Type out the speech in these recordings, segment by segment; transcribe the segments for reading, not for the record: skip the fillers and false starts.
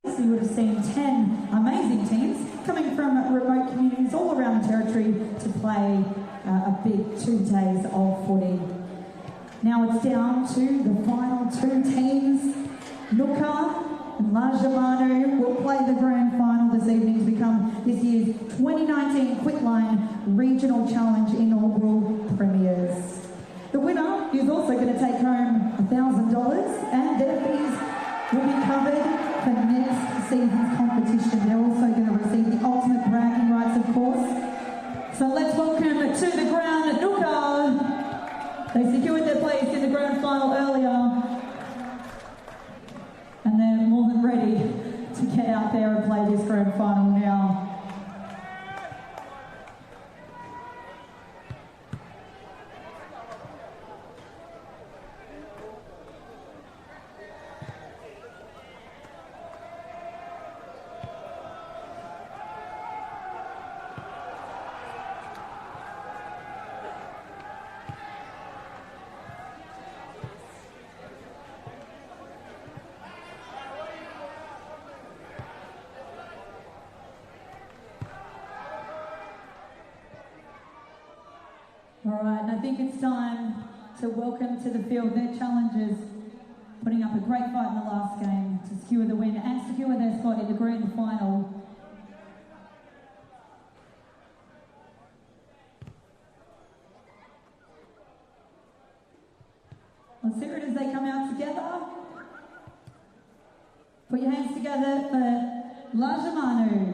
You would have seen 10 amazing teams coming from remote communities all around the territory to play a big 2 days of footy. Now it's down to the final 2 teams. Nooka and Lajamanu will play the grand final this evening to become this year's 2019 Quitline Regional Challenge inaugural premiers. The winner is also going to take home $1,000 and their fees will be covered for next season's competition. They're also going to receive the ultimate bragging rights, of course. So let's welcome to the ground Nooka. They secured their place in the grand final earlier, and they're more than ready to get out there and play this grand final now. All right, and I think it's time to welcome to the field their challengers, putting up a great fight in the last game to secure the win and secure their spot in the grand final. Let's hear it as they come out together. Put your hands together for Lajamanu.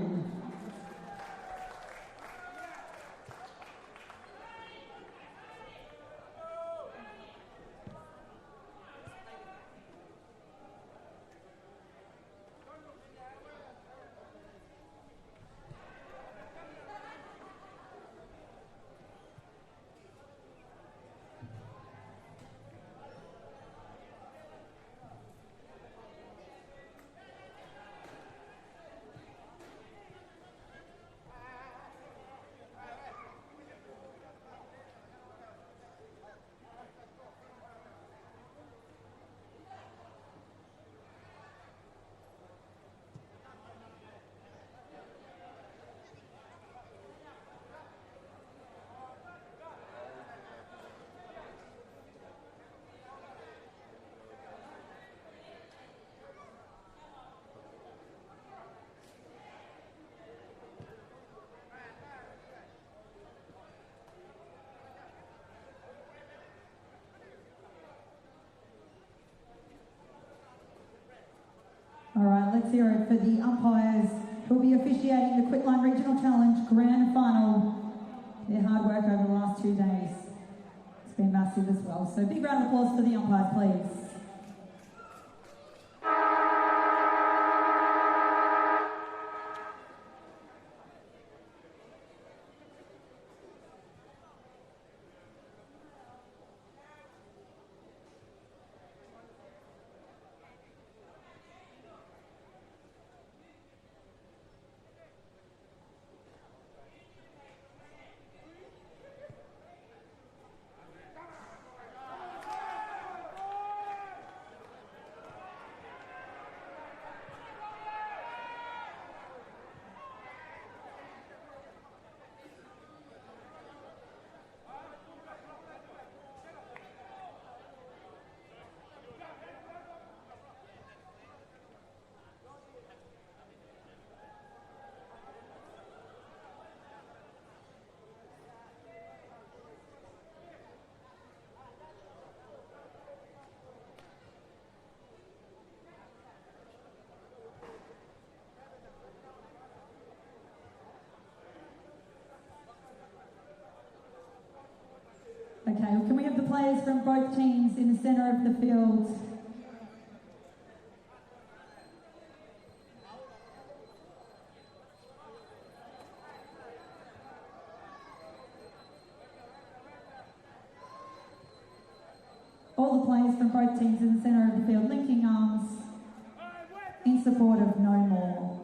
All right, let's hear it for the umpires who will be officiating the Quitline Regional Challenge Grand Final. Their hard work over the last 2 days. It's been massive as well. So big round of applause for the umpires, please. Okay, well, can we have the players from both teams in the centre of the field? All the players from both teams in the centre of the field, linking arms in support of No More.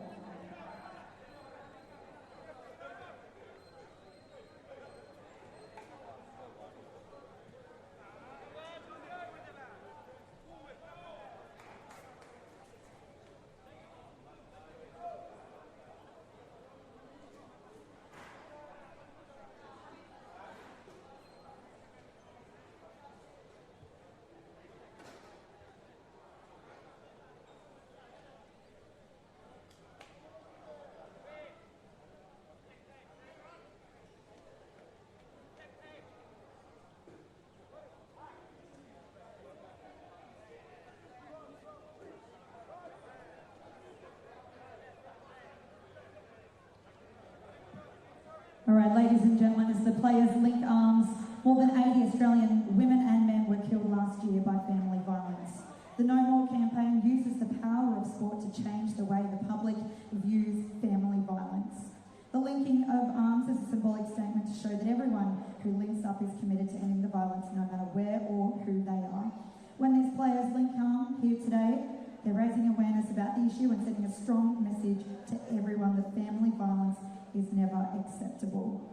tomorrow, ladies and gentlemen, as the players link arms. More than 80 Australian women and men were killed last year by family violence. The No More campaign uses the power of sport to change the way the public views family violence. The linking of arms is a symbolic statement to show that everyone who links up is committed to ending the violence, no matter where or who they are. When these players link arms here today, they're raising awareness about the issue and sending a strong message to everyone that family violence is never acceptable.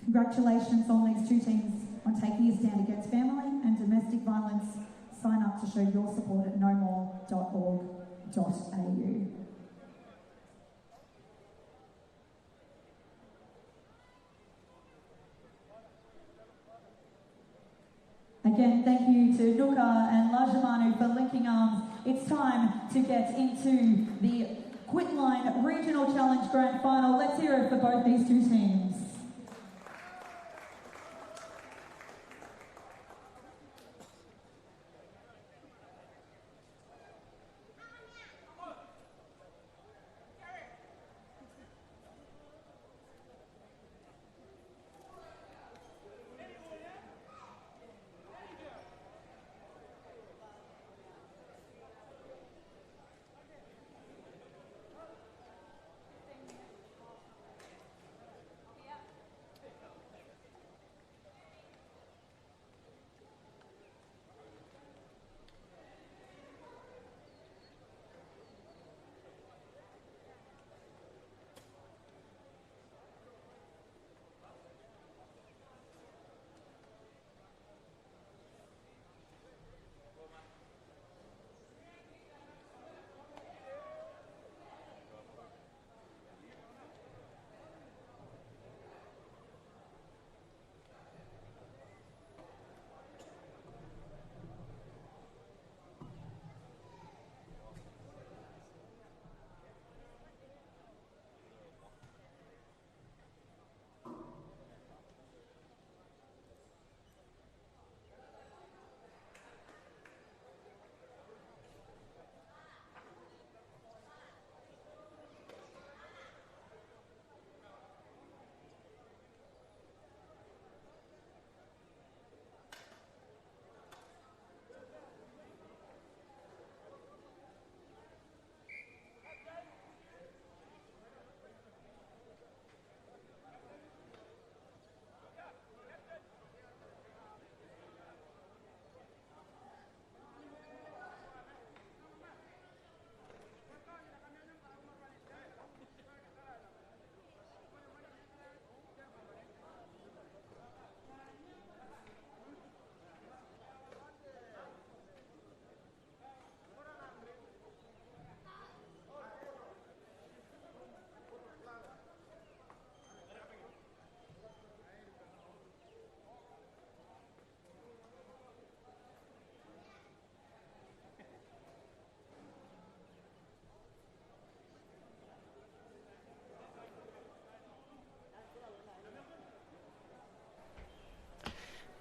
Congratulations on these two teams on taking a stand against family and domestic violence. Sign up to show your support at nomore.org.au. Again, thank you to Nuka and Lajamanu for linking arms. It's time to get into the Quitline Regional Challenge Grand Final. Let's hear it for both these two teams.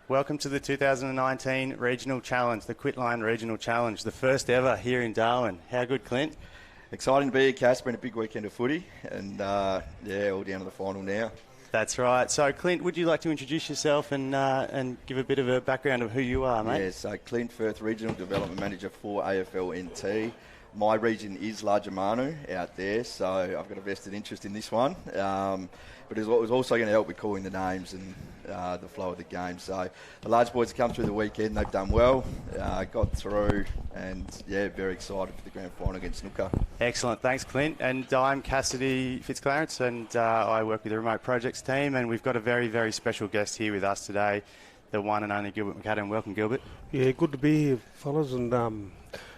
Welcome to the 2019 Regional Challenge, the Quitline Regional Challenge, the first ever here in Darwin. How good, Clint? Exciting to be here, Cass. Been a big weekend of footy, and all down to the final now. That's right. So, Clint, would you like to introduce yourself and give a bit of a background of who you are, mate? Yeah, so Clint Firth, Regional Development Manager for AFL-NT. My region is Lajamanu out there, so I've got a vested interest in this one. But it was also going to help with calling the names and the flow of the game. So the large boys have come through the weekend. They've done well, got through, and, very excited for the grand final against Snooker. Excellent. Thanks, Clint. And I'm Cassidy Fitzclarence, and I work with the Remote Projects team, and we've got a very, very special guest here with us today, the one and only Gilbert McAdam. Welcome, Gilbert. Yeah, good to be here, fellas, and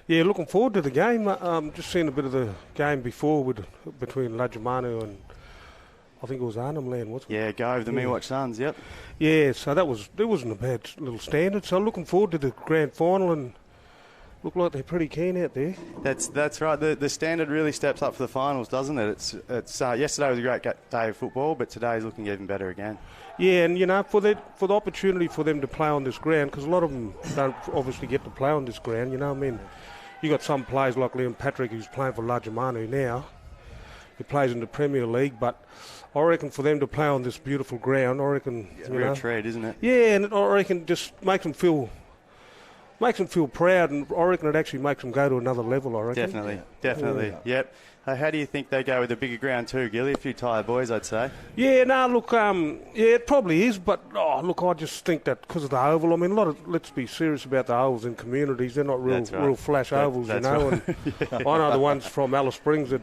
looking forward to the game. Just seen a bit of the game before between Lajamanu and I think it was Arnhem Land, wasn't it? Yeah, go over the Miwatch Suns, yep. Yeah, so there wasn't a bad little standard. So looking forward to the grand final, and look like they're pretty keen out there. That's right. The standard really steps up for the finals, doesn't it? It's yesterday was a great day of football, but today's looking even better again. Yeah, and for the opportunity for them to play on this ground, because a lot of them don't obviously get to play on this ground. You got some players like Liam Patrick who's playing for Lajamanu now. who plays in the Premier League, but I reckon for them to play on this beautiful ground, I reckon... It's a real treat, isn't it? Yeah, and I reckon just makes them feel proud, and I reckon it actually makes them go to another level, I reckon. Definitely. Yep. How do you think they go with a bigger ground too, Gilly? A few tired boys, I'd say. Yeah, no, look, it probably is, but look, I just think that because of the oval, I mean, let's be serious about the ovals in communities. They're not real flash ovals, you know. Right. And I know the ones from Alice Springs that,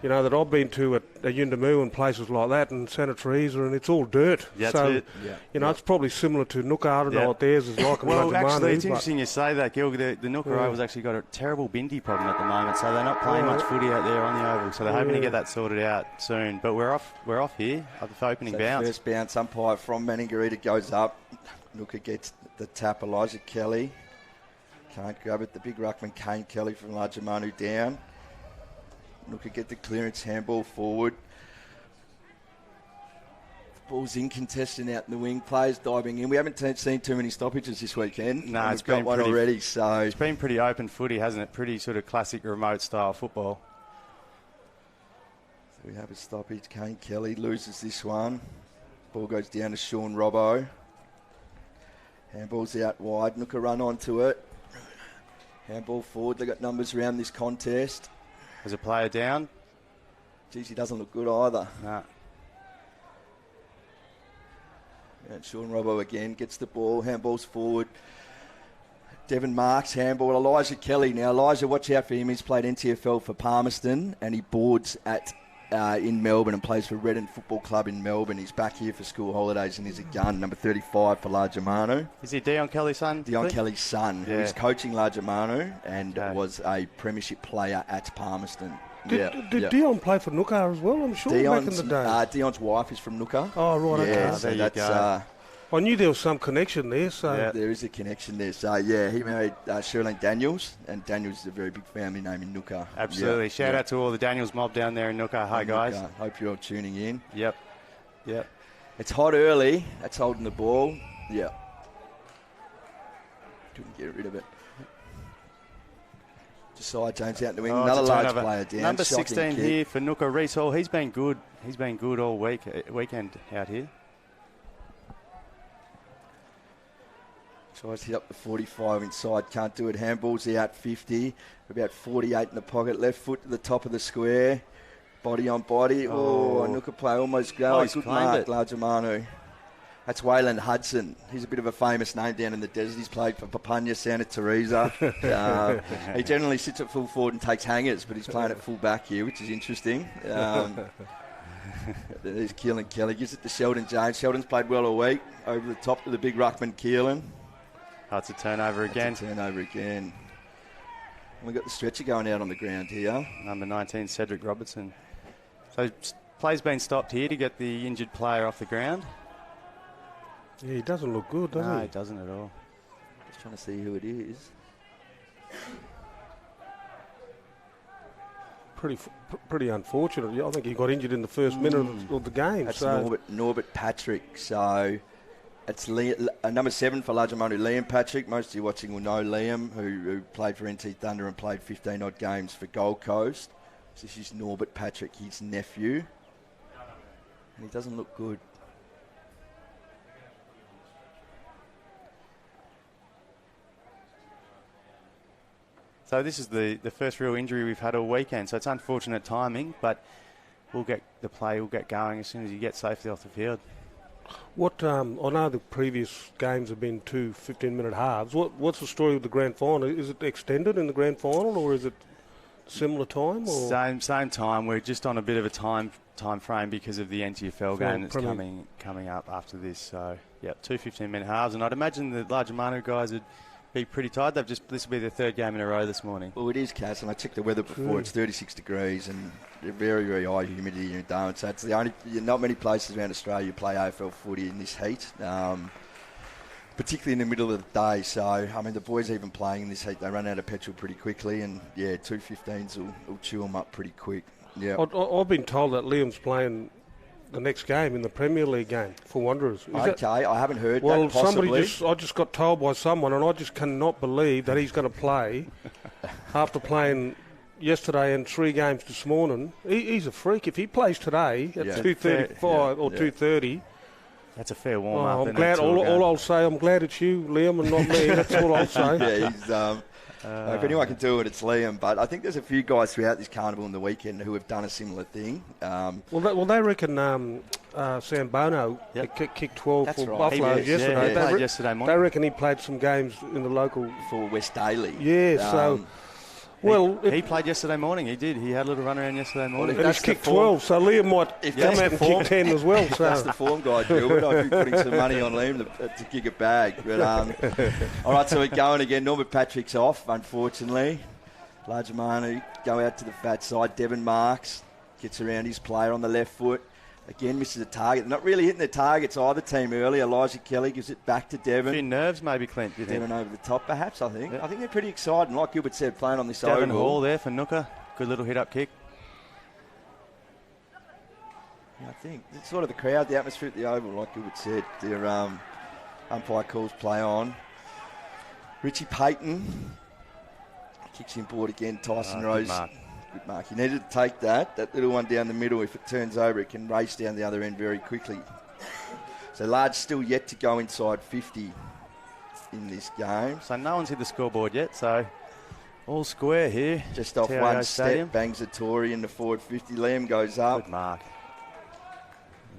you know, that I've been to at Yuendamu and places like that, and Santa Teresa, and it's all dirt. That's it. You know, it's probably similar to Nooka. I don't know what theirs is like. Well, actually, it's interesting you say that, Gil. The Nooka Oval's actually got a terrible bindi problem at the moment, so they're not playing much footy out there on the oval. So they're hoping to get that sorted out soon. But we're off here for opening bounce. First bounce, umpire from Maningarita goes up. Nooka gets the tap. Elijah Kelly can't grab it. The big ruckman Kane Kelly from Lajamanu down. Nooka get the clearance, handball forward. The ball's incontested out in the wing. Players diving in. We haven't seen too many stoppages this weekend. No, it's been one already. So it's been pretty open footy, hasn't it? Pretty sort of classic remote style football. So we have a stoppage. Kane Kelly loses this one. Ball goes down to Sean Robbo. Handball's out wide. Nooka run onto it. Handball forward. They got numbers around this contest. There's a player down. Geez, he doesn't look good either. Nah. And Sean Robbo again gets the ball. Handball's forward. Devon Marks, handball. Elijah Kelly. Now, Elijah, watch out for him. He's played NTFL for Palmerston, and he boards in Melbourne and plays for Redden Football Club in Melbourne. He's back here for school holidays and he's a gun, number 35 for Lajamanu. Is he Dion Kelly's son? Dion Kelly's son, who's coaching Lajamanu and was a premiership player at Palmerston. Did Dion play for Nooka as well, I'm sure, back in the day? Dion's wife is from Nooka. Oh, right. Yeah, okay. so that's... I knew there was some connection there. So there is a connection there. So, yeah, he married Shirley Daniels, and Daniels is a very big family name in Nooka. Absolutely. Shout out to all the Daniels mob down there in Nooka. Hi, guys. Hope you're all tuning in. Yep. It's hot early. That's holding the ball. Yeah. Couldn't get rid of it. Josiah James out in the wing. Another large player down. Number 16 here for Nooka, Reece Hall. He's been good. He's been good all weekend out here. Tries to hit up the 45 inside, can't do it. Handball's out 50, about 48 in the pocket. Left foot to the top of the square. Body on body. Oh, Nooka play almost going. Good mark, Lajamanu. That's Wayland Hudson. He's a bit of a famous name down in the desert. He's played for Papunya, Santa Teresa. He generally sits at full forward and takes hangers, but he's playing at full back here, which is interesting. There's Keelan Kelly. Gives it to Sheldon James. Sheldon's played well all week. Over the top to the big ruckman, Keelan. Oh, it's a turnover again. And we've got the stretcher going out on the ground here. Number 19, Cedric Robertson. So play's been stopped here to get the injured player off the ground. Yeah, he doesn't look good, does he? No, he doesn't at all. Just trying to see who it is. Pretty unfortunate. I think he got injured in the first minute of the game. That's Norbert Patrick. So it's number 7 for Lajamanu, Liam Patrick. Most of you watching will know Liam, who played for NT Thunder and played 15-odd games for Gold Coast. So this is Norbert Patrick, his nephew. And he doesn't look good. So this is the first real injury we've had all weekend. So it's unfortunate timing, but we'll get going as soon as you get safely off the field. I know the previous games have been 2 15-minute halves. What's the story with the grand final? Is it extended in the grand final, or is it similar time? Or? Same time. We're just on a bit of a time frame because of the NTFL game that's coming up after this. So, 2 15-minute halves. And I'd imagine the Lajamanu guys would be pretty tired. This will be their third game in a row this morning. Well, it is, Cass, and I checked the weather before. It's 36 degrees and very, very high humidity in Darwin. So it's not many places around Australia play AFL footy in this heat, particularly in the middle of the day. So, I mean, the boys even playing in this heat, they run out of petrol pretty quickly, and 2:15s will chew them up pretty quick. Yeah, I've been told that Liam's playing the next game in the Premier League game for Wanderers. I haven't heard that. Well, possibly. I just got told by someone, and I just cannot believe that he's going to play after playing yesterday and 3 games this morning. He's a freak. If he plays today at 2:35 or 2:30. That's a fair warm-up. I'm glad. All I'll say, I'm glad it's you, Liam, and not me. That's all I'll say. Yeah, he's... if anyone can do it, it's Liam. But I think there's a few guys throughout this carnival and the weekend who have done a similar thing. They reckon Sam Bono kicked 12 for Buffalo yesterday. He played yesterday morning. They reckon he played some games in the local... For West Daly. Yeah, he played yesterday morning. He did. He had a little run around yesterday morning. And he's kicked 12, so Liam might come out and kick 10 as well. So. That's the form guy, Gilbert. I'd be putting some money on Liam to kick a bag. But, all right, so we're going again. Norman Patrick's off, unfortunately. Largemanu go out to the fat side. Devon Marks gets around his player on the left foot. Again, misses a target. Not really hitting the targets either team early. Elijah Kelly gives it back to Devon. A few nerves maybe, Clint, do you think? Devon over the top, perhaps, I think. Yeah. I think they're pretty exciting. Like Gilbert said, playing on this Devon oval. Hall there for Nooker. Good little hit-up kick. Yeah, I think it's sort of the crowd, the atmosphere at the oval, like Gilbert said. Their umpire calls play on. Richie Payton kicks him board again. Tyson Rose. Good mark. He needed to take that little one down the middle. If it turns over, it can race down the other end very quickly. So Large still yet to go inside 50 in this game. So no one's hit the scoreboard yet, so all square here. Just off TIO one Stadium. step, bangs a Tory in the forward 50. Liam goes up. Good mark.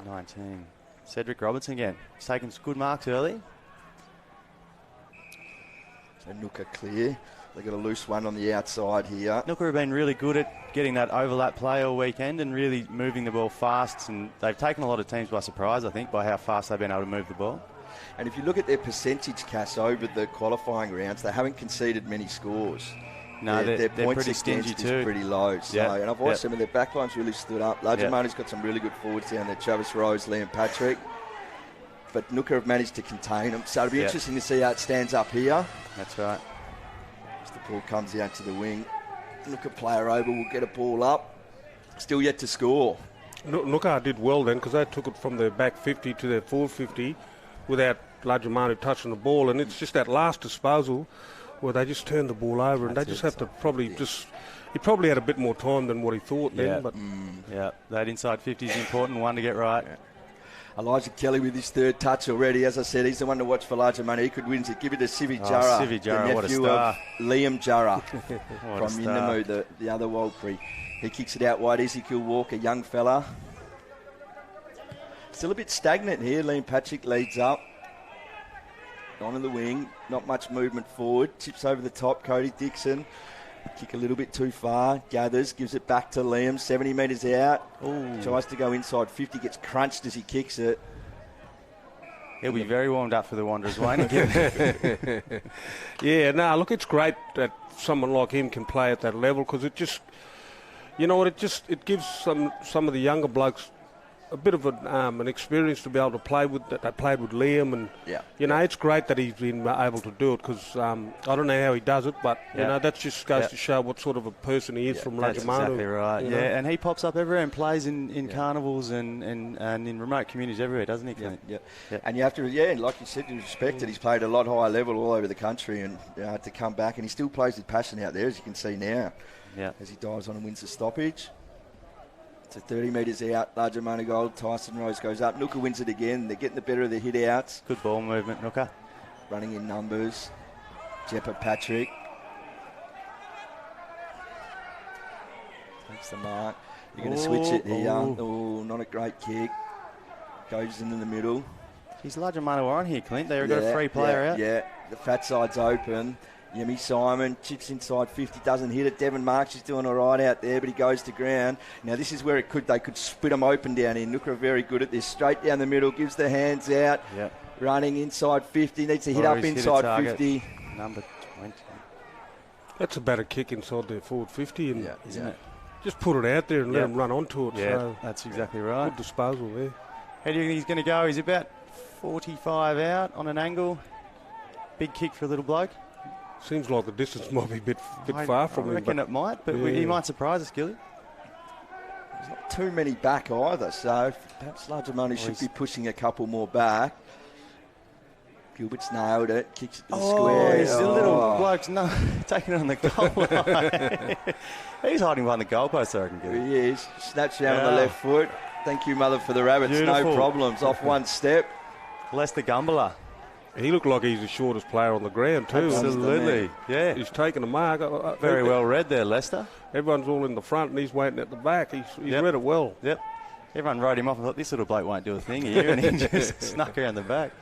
19. Cedric Robertson again. He's taking some good marks early. So Nooker clear. They got a loose one on the outside here. Nooker have been really good at getting that overlap play all weekend and really moving the ball fast. And they've taken a lot of teams by surprise, I think, by how fast they've been able to move the ball. And if you look at their percentage, Cass, over the qualifying rounds, they haven't conceded many scores. No, their they're points pretty stingy against too. is pretty low. So, Yep. And I've watched some of their backlines really stood up. Largermanu's got some really good forwards down there. Travis Rose, Liam Patrick. But Nooker have managed to contain them. So it'll be interesting to see how it stands up here. That's right. As the ball comes out to the wing. Nooker player over will get a ball up. Still yet to score. Nooker did well then because they took it from their back 50 to their forward 50 without Largemanu touching the ball. And it's just that last disposal where they just turned the ball over, and they just have to probably just... He probably had a bit more time than what he thought then. But that inside 50 is important one to get right. Yeah. Elijah Kelly with his third touch already. As I said, he's the one to watch for larger money. He could win it. Give it to Sivi Jarrah, Sivi Jarrah, the what a nephew star. of Liam Jarrah What from a star. Innamoo, the other Walpri. He kicks it out wide. Ezekiel Walker, young fella. Still a bit stagnant here. Liam Patrick leads up. Onto the wing, not much movement forward. Chips over the top, Cody Dixon. Kick a little bit too far. Gathers, gives it back to Liam. 70 metres out. Ooh. Tries to go inside 50, gets crunched as he kicks it. He'll be very warmed up for the Wanderers, won't he? Look, it's great that someone like him can play at that level because it just, you know what, it gives some of the younger blokes a bit of an experience to be able to play with. That they played with Liam, and it's great that he's been able to do it because I don't know how he does it, but you know that just goes to show what sort of a person he is from Largemanu. That's exactly right. You know? And he pops up everywhere and plays in carnivals and in remote communities everywhere, doesn't he? Clint? Yeah. And you have to, like you said, you respect it. He's played a lot higher level all over the country, and to come back, and he still plays with passion out there, as you can see now. Yeah. As he dives on and wins the stoppage. So 30 metres out, Largemanu goal. Tyson Rose goes up. Nooker wins it again. They're getting the better of the hit outs. Good ball movement, Nooker. Running in numbers. Jeppa Patrick. Takes the mark. You're going to switch it here. Oh, not a great kick. Goes into the middle. He's Largemanu on here, Clint. They've got a free player out. Yeah, the fat side's open. Yemi Simon chips inside 50, doesn't hit it. Devon Marks is doing all right out there, but he goes to ground. Now this is where they could split them open down here. Nooker are very good at this. Straight down the middle, gives the hands out. Yep. Running inside 50, needs to hit up inside 50. Number 20. That's a better kick inside their forward 50, and isn't it? just put it out there and let him run onto it. Yeah, so that's exactly right. Good disposal there. How do you think he's going to go? He's about 45 out on an angle. Big kick for a little bloke. Seems like the distance might be a bit far from him. I reckon it might, but he might surprise us, Gilly. There's not too many back either, so perhaps Largemanu should be pushing a couple more back. Gilbert's nailed it, kicks it to the Oh, square. he's a little bloke's taking it on the goal line. He's hiding behind the goalpost, so I can get it. He is. Snaps down on the left foot. Thank you, Mother, for the rabbits. Beautiful. No problems. Off one step. Lester Gumbler. He looked like he's the shortest player on the ground too. Absolutely, yeah. He's taken a mark. Very well read there, Lester. Everyone's all in the front and he's waiting at the back. He's read it well. Yep. Everyone wrote him off and thought, this little bloke won't do a thing here, and he just snuck around the back.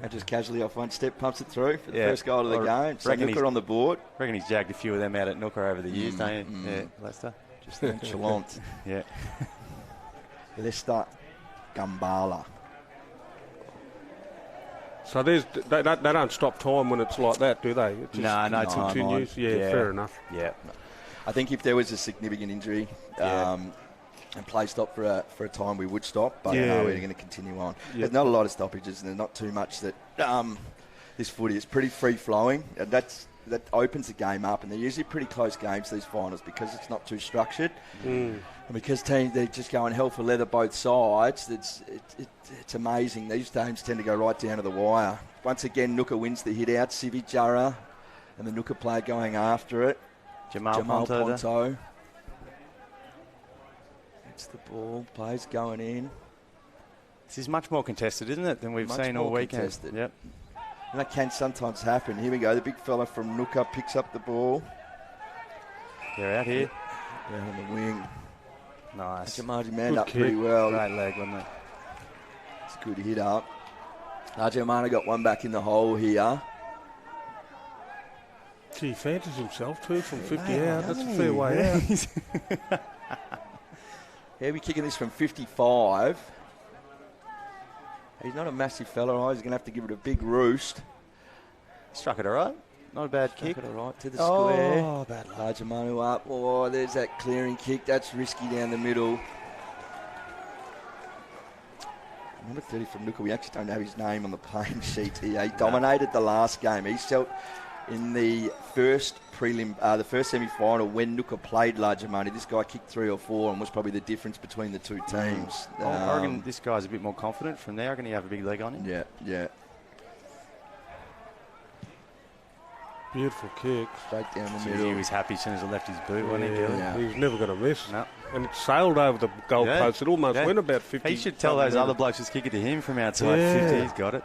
And just casually off one step, pumps it through for the Yeah. first goal of the game. So reckon Nooker on the board. Reckon he's jagged a few of them out at Nooker over the years, don't you? Yeah, Lester. Just nonchalant. Yeah. Lester Gumbala. So they don't stop time when it's like that, do they? It just No, it's not. continues. Yeah, fair enough. Yeah. I think if there was a significant injury and play stop for a time, we would stop. But no, we're going to continue on. Yeah. There's not a lot of stoppages, and there's not too much that this footy is pretty free flowing. And that opens the game up, and they're usually pretty close games, these finals, because it's not too structured. And because teams, they're just going hell for leather both sides, it's amazing. These games tend to go right down to the wire. Once again, Nooker wins the hit out. Civi Jara and the Nooker player going after it. Jamal Ponto. It's the ball. Players going in. This is much more contested, isn't it, than we've seen all weekend? Contested. Yep. And that can sometimes happen. Here we go. The big fella from Nooker picks up the ball. They're out here. Down on the wing. Nice. Jamardi manned up kick. pretty well. Great leg, wasn't it? It's a good hit up. Arjamana got one back in the hole here. Gee, he fancies himself too from 50 Mate, out. That's a doesn't fair he? way out. He'll be kicking this from 55. He's not a massive fella. He's going to have to give it a big roost. Struck it all right. Not a bad kick. Kick it all right to the square. Oh, bad luck. Arjamanu up. Oh, there's that clearing kick. That's risky down the middle. Number 30 from Nooker. We actually don't have his name on the playing sheet here. He dominated the last game. He felt in the first prelim, the first semi-final when Nooker played larger money. This guy kicked 3 or 4 and was probably the difference between the two teams. I reckon this guy's a bit more confident from there. I reckon he have a big leg on him. Yeah. Beautiful kick. Straight down the He middle. was happy as soon as it left his boot, wasn't he, Gilly? Yeah. He was never going to miss. No. And it sailed over the goalpost. It almost went about 50. He should tell those other blokes just kick it to him from outside 50. He's got it.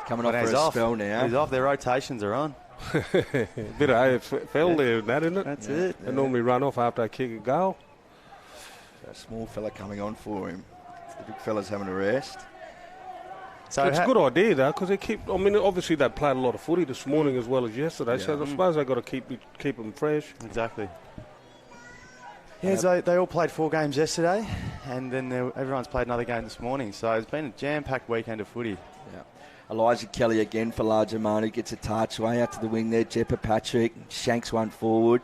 Coming off But for he's a off. spell now. He's off. Their rotations are on. Bit of AFL there, that, isn't it? That's it. They normally run off after they kick a goal. A small fella coming on for him. The big fella's having a rest. So It's a good idea, though, because they keep... I mean, obviously they played a lot of footy this morning as well as yesterday, so I suppose they've got to keep them fresh. Exactly. Yeah, so they all played 4 games yesterday, and then everyone's played another game this morning. So it's been a jam-packed weekend of footy. Yeah. Elijah Kelly again for Larger Manu. Gets a touch way out to the wing there. Jeppa Patrick shanks one forward.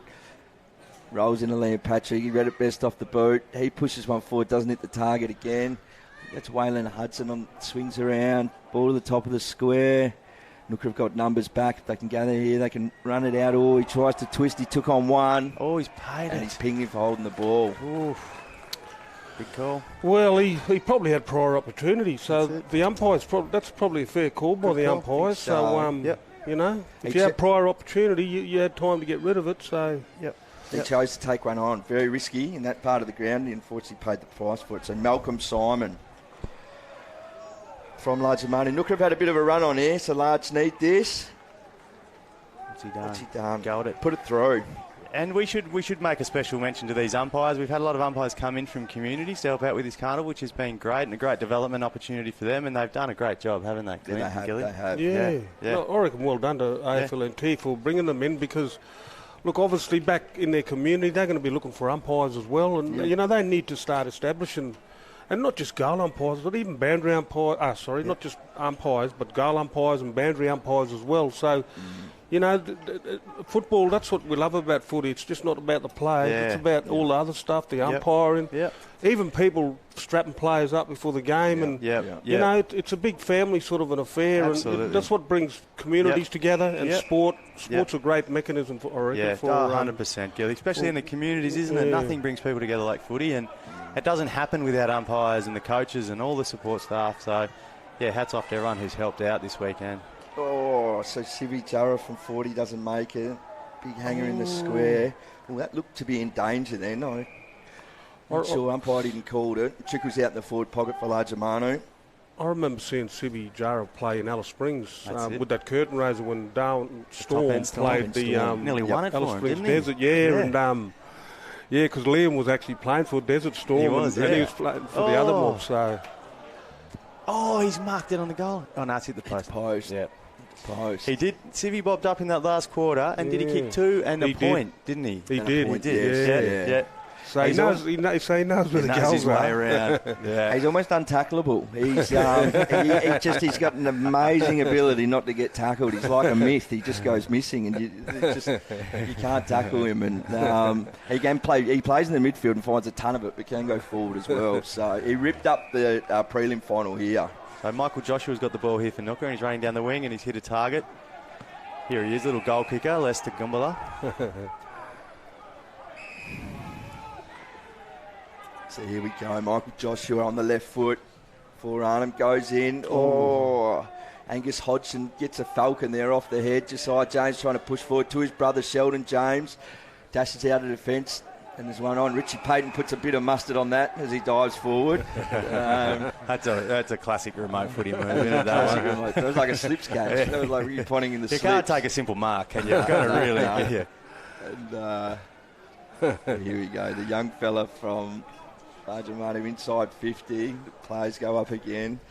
Rolls into Liam Patrick. He read it best off the boot. He pushes one forward, doesn't hit the target again. That's Waylon Hudson swings around. Ball to the top of the square. Nooker have got numbers back. If they can gather here, they can run it out. Oh, he tries to twist. He took on one. Oh, he's paid And it. he's pinged him for holding the ball. Oof. Big call. Well, he probably had prior opportunity, so the umpires that's probably a fair call by the umpires. So, you know, if you had prior opportunity, you had time to get rid of it. So, He chose to take one on. Very risky in that part of the ground. He unfortunately paid the price for it. So Malcolm Simon from Larger Money. Nooker have had a bit of a run on here, so Large need this. What's he done? What's he done? Gold it. Put it through. And we should make a special mention to these umpires. We've had a lot of umpires come in from communities to help out with this carnival, which has been great and a great development opportunity for them. And they've done a great job, haven't they? Yeah, they have. Yeah. Yeah. No, I reckon well done to AFLNT for bringing them in because, look, obviously back in their community, they're going to be looking for umpires as well. And, you know, they need to start establishing, and not just goal umpires, but even boundary umpires. Not just umpires, but goal umpires and boundary umpires as well. So, you know, football, that's what we love about footy. It's just not about the players. Yeah. It's about all the other stuff, the umpiring. Even people strapping players up before the game. And, you know, it's a big family sort of an affair. Absolutely. And that's what brings communities together. And sport's a great mechanism for, I reckon, for 100%, Gilly. Especially in the communities, isn't it? Nothing brings people together like footy. And it doesn't happen without umpires and the coaches and all the support staff. So, yeah, hats off to everyone who's helped out this weekend. Oh, so Sivi Jara from 40 doesn't make it. Big hanger in the square. Well, that looked to be in danger then. I'm not sure. Umpire didn't call it. Chick was out in the forward pocket for Largemanu. I remember seeing Sibi Jara play in Alice Springs with that curtain raiser when Down Storm played the nearly won it Alice for him, Springs didn't he? Desert. And because Liam was actually playing for Desert Storm. He was, and he was playing for the other mob. So he's marked it on the goal. Oh no, it's hit the post. Post. Yeah. Post. He did. Civi bobbed up in that last quarter, and did he kick 2 and a point? Didn't he? He did. He did. Yeah. So he knows where the goals his way around. Yeah. He's almost untackleable. He's got an amazing ability not to get tackled. He's like a myth. He just goes missing, and you can't tackle him. And he can play. He plays in the midfield and finds a ton of it, but can go forward as well. So he ripped up the prelim final here. So Michael Joshua's got the ball here for Nooker, and he's running down the wing, and he's hit a target. Here he is, little goal kicker, Lester Gumbala. So here we go, Michael Joshua on the left foot. For Arnhem goes in. Oh, Angus Hodgson gets a falcon there off the head. Josiah James trying to push forward to his brother Sheldon James. Dashes out of defence. And there's one on. Richie Payton puts a bit of mustard on that as he dives forward. That's a classic remote footy move, isn't it? That was like a slips catch. That was like you pointing in the slips. You can't take a simple mark, can you? You've got to really get here. And here we go. The young fella from Largemanu inside 50. The players go up again.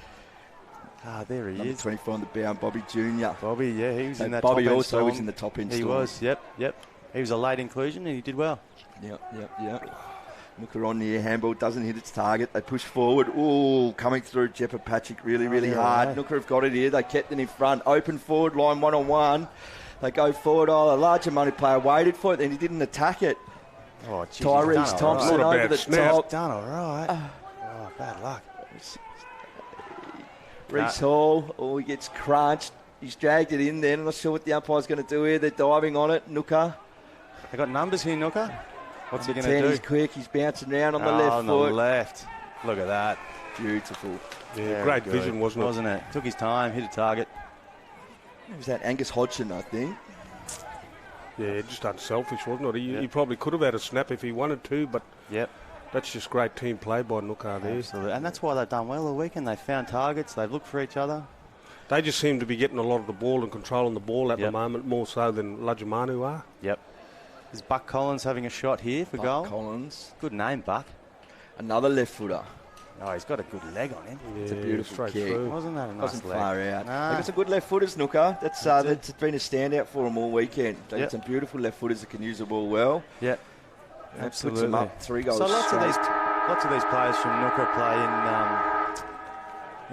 There he is. 24 on the bound, Bobby Jr. Bobby, yeah, he was in that Bobby top end also storm. was in the top end He storm. was, yep. He was a late inclusion and he did well. Yep. Nooker on near handball, doesn't hit its target. They push forward. Ooh, coming through Jeppa Patrick really hard. Nooker have got it here. They kept it in front. Open forward line, one-on-one. They go forward. A larger money player waited for it, then he didn't attack it. Oh, geez, Tyrese Thompson over the top. Done all right. Bad luck. Reece Hall, he gets crunched. He's dragged it in there. I'm not sure what the umpire's going to do here. They're diving on it. Nooker. They got numbers here, Nooker. What's he going to do? He's quick. He's bouncing around on the left on foot. the left. Look at that. Beautiful. Yeah, great vision, wasn't it? Took his time, hit a target. It was that Angus Hodgson, I think. Yeah, just unselfish, wasn't it? He probably could have had a snap if he wanted to, but that's just great team play by Nooker there. Absolutely. And that's why they've done well all weekend. They found targets. They've looked for each other. They just seem to be getting a lot of the ball and controlling the ball at the moment, more so than Largemanu are. Yep. Is Buck Collins having a shot here for goal? Buck Collins. Good name, Buck. Another left footer. Oh, he's got a good leg on him. It's a beautiful kick. Wasn't that a nice Wasn't leg? far out. Nah. They've got some good left footers, Nooker. That's been a standout for them all weekend. They've got some beautiful left footers that can use the ball well. Yep. Absolutely. Puts them up 3 goals. So lots of these players from Nooker play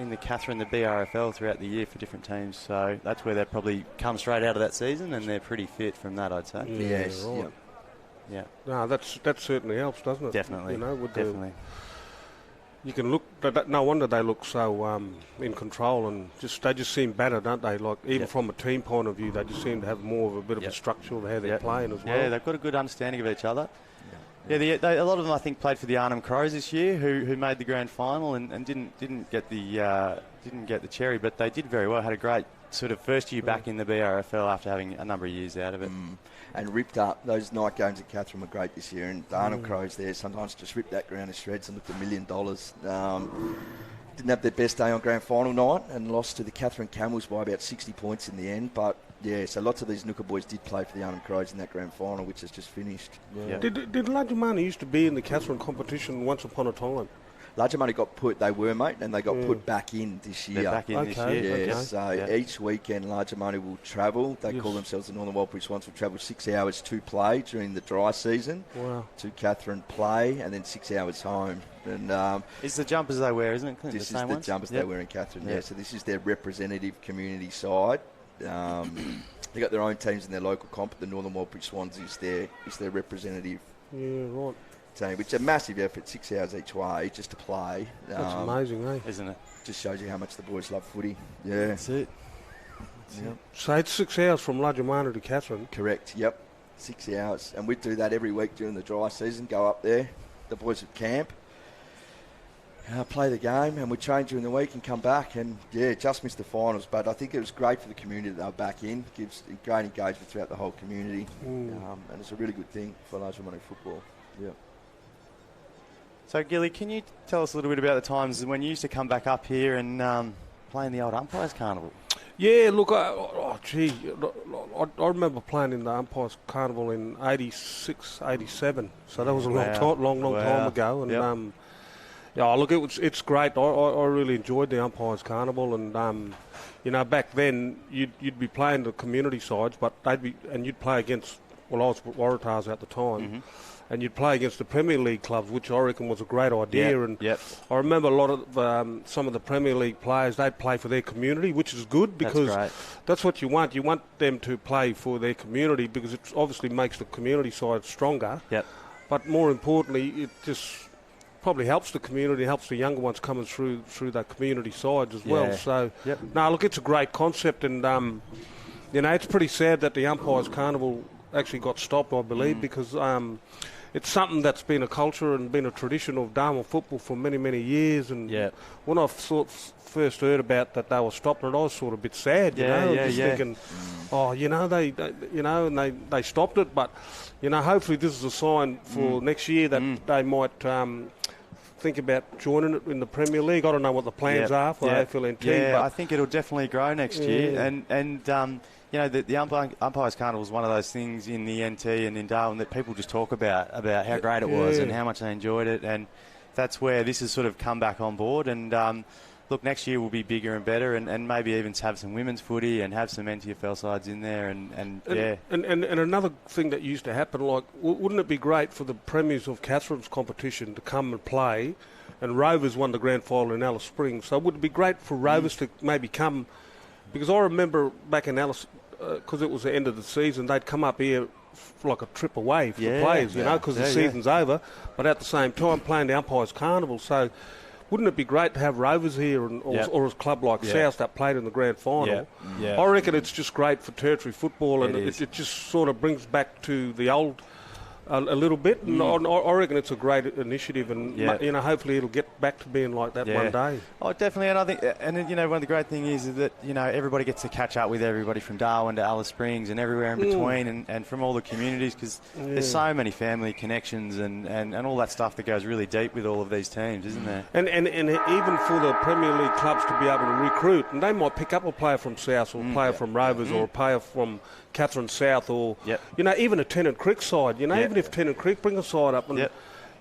in the Catherine, the BRFL throughout the year for different teams. So that's where they probably come straight out of that season, and they're pretty fit from that, I'd say. Yes. Right. Yeah. No, that certainly helps, doesn't it? Definitely. You know, with definitely. You can look. No wonder they look so in control, and they just seem better, don't they? Like even from a team point of view, they just seem to have more of a bit of a structure of how they're playing as well. Yeah, they've got a good understanding of each other. Yeah, a lot of them I think played for the Arnhem Crows this year, who made the grand final and didn't get the cherry, but they did very well. Had a great sort of first year back in the BRFL after having a number of years out of it. And ripped up. Those night games at Catherine were great this year, and the Arnhem Crows there sometimes just ripped that ground to shreds and looked $1 million. Didn't have their best day on grand final night and lost to the Catherine Camels by about 60 points in the end, but so lots of these Nooker boys did play for the Arnhem Crows in that grand final, which has just finished. Yeah. Did Largemanu used to be in the Catherine competition once upon a time? Largemanu got put, they were, mate, and they got put back in this year. They're back in this year. Yeah, so each weekend Largemanu will travel. They call themselves the Northern Wildbury Swans, will travel 6 hours to play during the dry season. Wow. To Catherine play, and then 6 hours home. And it's the jumpers they wear, isn't it, Clint? This is the jumpers they wear in Catherine, so this is their representative community side. They got their own teams in their local comp, but the Northern Wildbury Swans is their representative. Yeah, right. Team, which is a massive effort, 6 hours each way just to play. That's amazing, eh? Isn't it? Just shows you how much the boys love footy. Yeah. That's it. So it's 6 hours from Largemanu to Catherine? Correct, yep. 6 hours. And we do that every week during the dry season, go up there. The boys would camp. play the game, and we train during the week and come back, and just missed the finals. But I think it was great for the community that they were back in. Gives great engagement throughout the whole community, and it's a really good thing for large money football. Yeah. So, Gilly, can you tell us a little bit about the times when you used to come back up here and play in the old Umpires Carnival? Yeah, look, I remember playing in the Umpires Carnival in 86, 87. So that was a long time ago. And look, it's great. I really enjoyed the Umpires Carnival, and back then you'd be playing the community sides, but you'd play against. Well, I was with Waratahs at the time. And you'd play against the Premier League clubs, which I reckon was a great idea. I remember a lot of some of the Premier League players, they'd play for their community, which is good because that's what you want. You want them to play for their community because it obviously makes the community side stronger. But more importantly, it just probably helps the community, helps the younger ones coming through that community sides as well. So, look, it's a great concept, and it's pretty sad that the Umpires Carnival actually got stopped, I believe, because it's something that's been a culture and been a tradition of Darwin football for many, many years. And when I first heard about that they were stopping it, I was sort of a bit sad, thinking, they stopped it. But, hopefully this is a sign for next year that they might think about joining it in the Premier League. I don't know what the plans are for AFLNT. Yeah, I think it'll definitely grow next year. And the Umpires Carnival is one of those things in the NT and in Darwin that people just talk about how great it was and how much they enjoyed it. And that's where this has sort of come back on board. And look, next year will be bigger and better, and maybe even have some women's footy and have some NTFL sides in there. And another thing that used to happen, like, wouldn't it be great for the Premiers of Catherine's competition to come and play? And Rovers won the grand final in Alice Springs. So would it be great for Rovers to maybe come? Because I remember back in Alice, because it was the end of the season, they'd come up here for like a trip away for the players, because the season's over. But at the same time, playing the Umpires Carnival. So wouldn't it be great to have Rovers here or a club like South that played in the grand final? I reckon it's just great for territory football, and it just sort of brings back to the old a little bit. And I reckon it's a great initiative, and hopefully it'll get back to being like that one day. Oh, definitely. And I think, one of the great things is that everybody gets to catch up with everybody from Darwin to Alice Springs and everywhere in between, and from all the communities, because there's so many family connections and all that stuff that goes really deep with all of these teams, isn't there? And even for the Premier League clubs to be able to recruit, and they might pick up a player from South or a player from Rovers or a player from Catherine South, or even a Tennant Creek side. Even if Tennant Creek bring a side up, and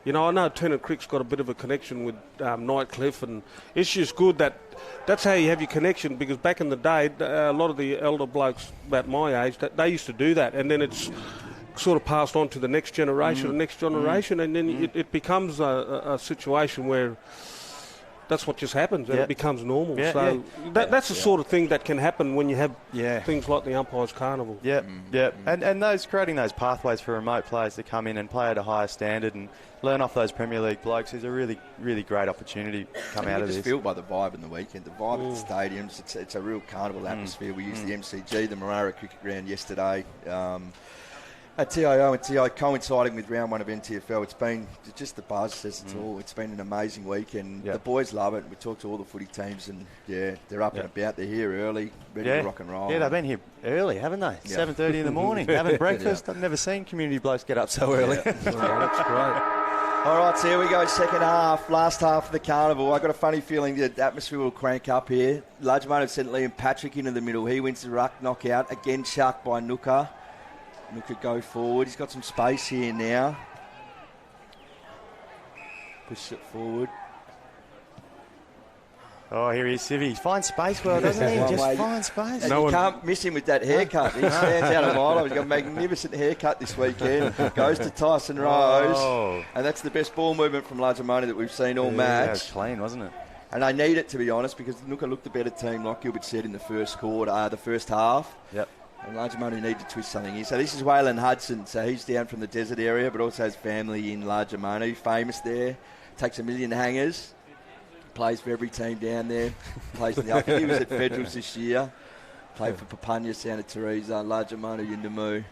I know Tennant Creek's got a bit of a connection with Nightcliff, and it's just good that's how you have your connection. Because back in the day, a lot of the elder blokes about my age, they used to do that, and then it's sort of passed on to the next generation, and then it becomes a situation where that's what just happens, and it becomes normal. That's the sort of thing that can happen when you have things like the Umpires Carnival. And those creating those pathways for remote players to come in and play at a higher standard and learn off those Premier League blokes is a really, really great opportunity to come out of this. Just feel by the vibe in the weekend, the vibe at the stadiums. It's a real carnival atmosphere. We used the MCG, the Marara Cricket Ground yesterday. At TIO and TI coinciding with round one of NTFL, it's been just the buzz says it's all. It's been an amazing week, and the boys love it. We talked to all the footy teams, and they're up and about. They're here early, ready to rock and roll. Yeah, they've been here early, haven't they? 7:30 in the morning, having breakfast. I've never seen community blokes get up so early. That's great. All right, so here we go, second half, last half of the carnival. I've got a funny feeling the atmosphere will crank up here. Largemane have sent Liam Patrick into the middle. He wins the ruck knockout, again sharked by Nooka. Nooka go forward. He's got some space here now. Push it forward. Oh, here he is, Civvy. Finds space well, doesn't he? Just finds space. And you can't miss him with that haircut. He stands out a mile. He's got a magnificent haircut this weekend. Goes to Tyson Rose. And that's the best ball movement from Largemane that we've seen all match. That was clean, wasn't it? And they need it, to be honest, because Nooka looked the better team, like Gilbert said, in the first half. And Largemane need to twist something here. So this is Waylon Hudson. So he's down from the desert area, but also has family in Largemane. Famous there. Takes a million hangers. Plays for every team down there. Plays in the upper. He was at Federals this year. Played for Papunya, Santa Teresa, Largemane, Yuendamu.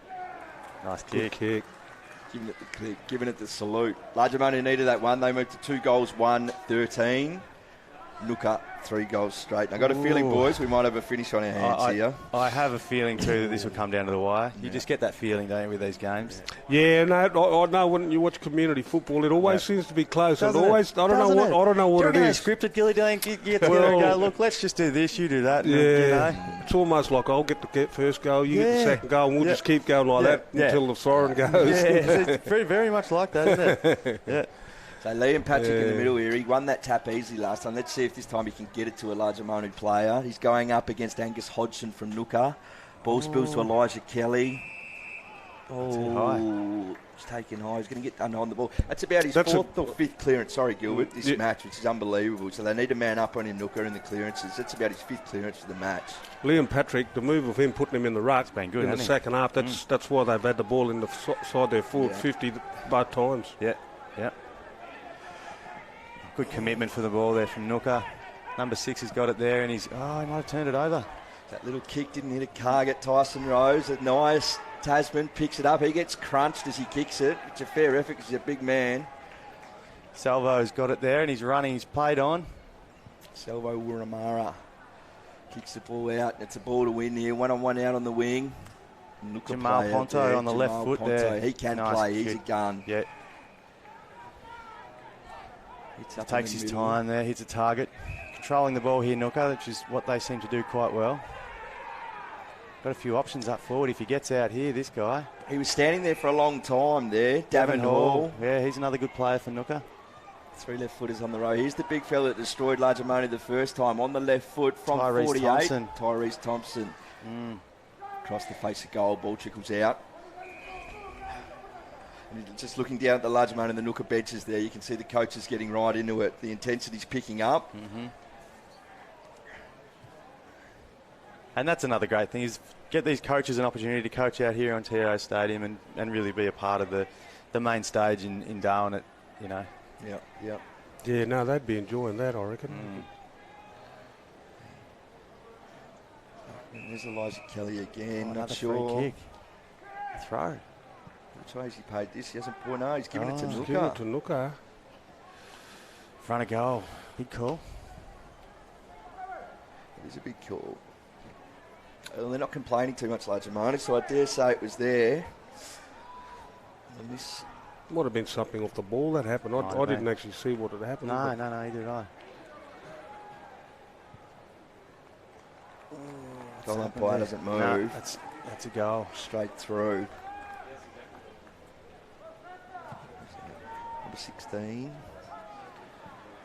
Nice kick. giving it the salute. Largemanu needed that one. They moved to 2 goals, 1-13. Nooka, 3 goals straight. I got a feeling, boys, we might have a finish on our hands here. I have a feeling too that this will come down to the wire. You just get that feeling, don't you, with these games? Yeah, no, I know when you watch community football, it always seems to be close. Doesn't it always, it? I don't know what it is. Scripted, Gilly, don't you get together and go, look, let's just do this, you do that. Yeah, you know? It's almost like I'll get the first goal, you get the second goal, and we'll just keep going like that until the siren goes. Yeah, it's very, very much like that, isn't it? Yeah. So Liam Patrick in the middle here. He won that tap easily last time. Let's see if this time he can get it to a Largemanu player. He's going up against Angus Hodgson from Nooka. Ball spills to Elijah Kelly. It's taken high. He's going to get on the ball. That's about his 4th or 5th clearance. Sorry, Gilbert, this match, which is unbelievable. So they need a man up on him, Nooka, in the clearances. That's about his 5th clearance for the match. Liam Patrick, the move of him putting him in the ruck been good, in the second half, that's why they've had the ball in the side there forward 50 both times. Yeah. Good commitment for the ball there from Nooka. Number 6 has got it there, and he might have turned it over. That little kick didn't hit a target. Tyson Rose, nice. Tasman picks it up. He gets crunched as he kicks it. It's a fair effort because he's a big man. Salvo's got it there, and he's running. He's played on. Salvo Wuramara kicks the ball out. It's a ball to win here. 1-on-1 out on the wing. Jamal Ponto on the left foot there. He can play. He's a gun. Yeah. He takes his time there, hits a target. Controlling the ball here, Nooka, which is what they seem to do quite well. Got a few options up forward if he gets out here, this guy. He was standing there for a long time there. Davin Hall. Yeah, he's another good player for Nooka. 3 left footers on the row. Here's the big fella that destroyed Largemanu the first time. On the left foot from Tyrese 48. Thompson. Tyrese Thompson. Across the face of goal. Ball trickles out. And just looking down at the Largemanu and the Nooka benches there, you can see the coaches getting right into it. The intensity's picking up. And that's another great thing, is get these coaches an opportunity to coach out here on TIO Stadium and really be a part of the main stage in Darwin, you know. Yeah, no, they'd be enjoying that, I reckon. There's Elijah Kelly again. Not sure. Free kick. Throw. Which way has he paid this? He hasn't. No, he's given it to Nooka. Giving it to Nooka. Front of goal. Big call. It is a big call. Well, they're not complaining too much, Largemanu, so I dare say it was there. And this might have been something off the ball that happened. I didn't actually see what had happened. No, neither did I. Goal umpire doesn't move. No, that's a goal. Straight through. Number 16.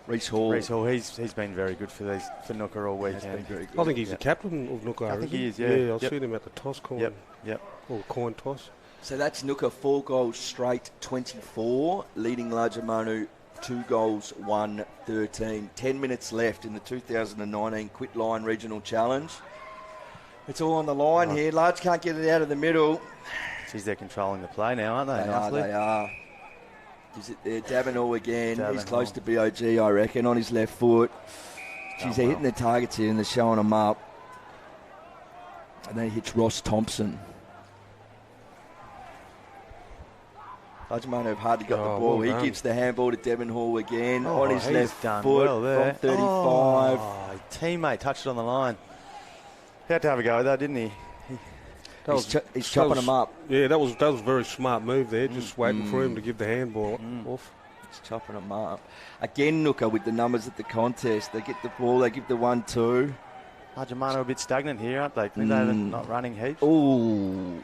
Reece Hall. He's been very good for Nooka all weekend. I think he's the captain of Nooka. I think he is, Yeah, I've seen him at the toss coin. Yep. Or coin toss. So that's Nooka 4 goals straight, 24, leading Largemanu 2 goals, 1-13. 10 minutes left in the 2019 Quitline Regional Challenge. It's all on the line here. Large can't get it out of the middle. Geez, they're controlling the play now, aren't they? They are. Is it there? Davenall again. He's close to BOG, I reckon, on his left foot. Geez, they're hitting the targets here and they're showing them up. And then he hits Ross Thompson. Largemanu have hardly got the ball. He gives the handball to Devon Hall again on his left foot from 35. His teammate touched it on the line. He had to have a go with that, didn't he? He's chopping him up. Yeah, that was a very smart move there, just waiting for him to give the handball off. He's chopping him up. Again, Nooka with the numbers at the contest. They get the ball, they give the 1-2. Largemanu a bit stagnant here, aren't they? They're not running heaps. Ooh.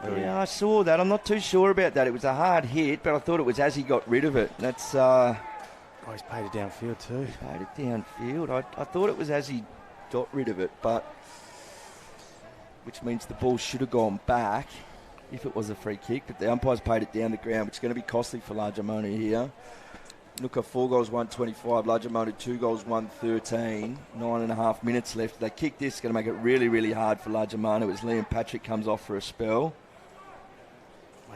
Yeah, I saw that. I'm not too sure about that. It was a hard hit, but I thought it was as he got rid of it. That's. He's paid it downfield too. Paid it downfield. I thought it was as he got rid of it, but which means the ball should have gone back if it was a free kick. But the umpires paid it down the ground, which is going to be costly for Largemanu here. Nooka 4 goals, 125. Largemanu 2 goals, 113. 9.5 minutes left. They kick this. It's going to make it really, really hard for Largemanu as Liam Patrick comes off for a spell.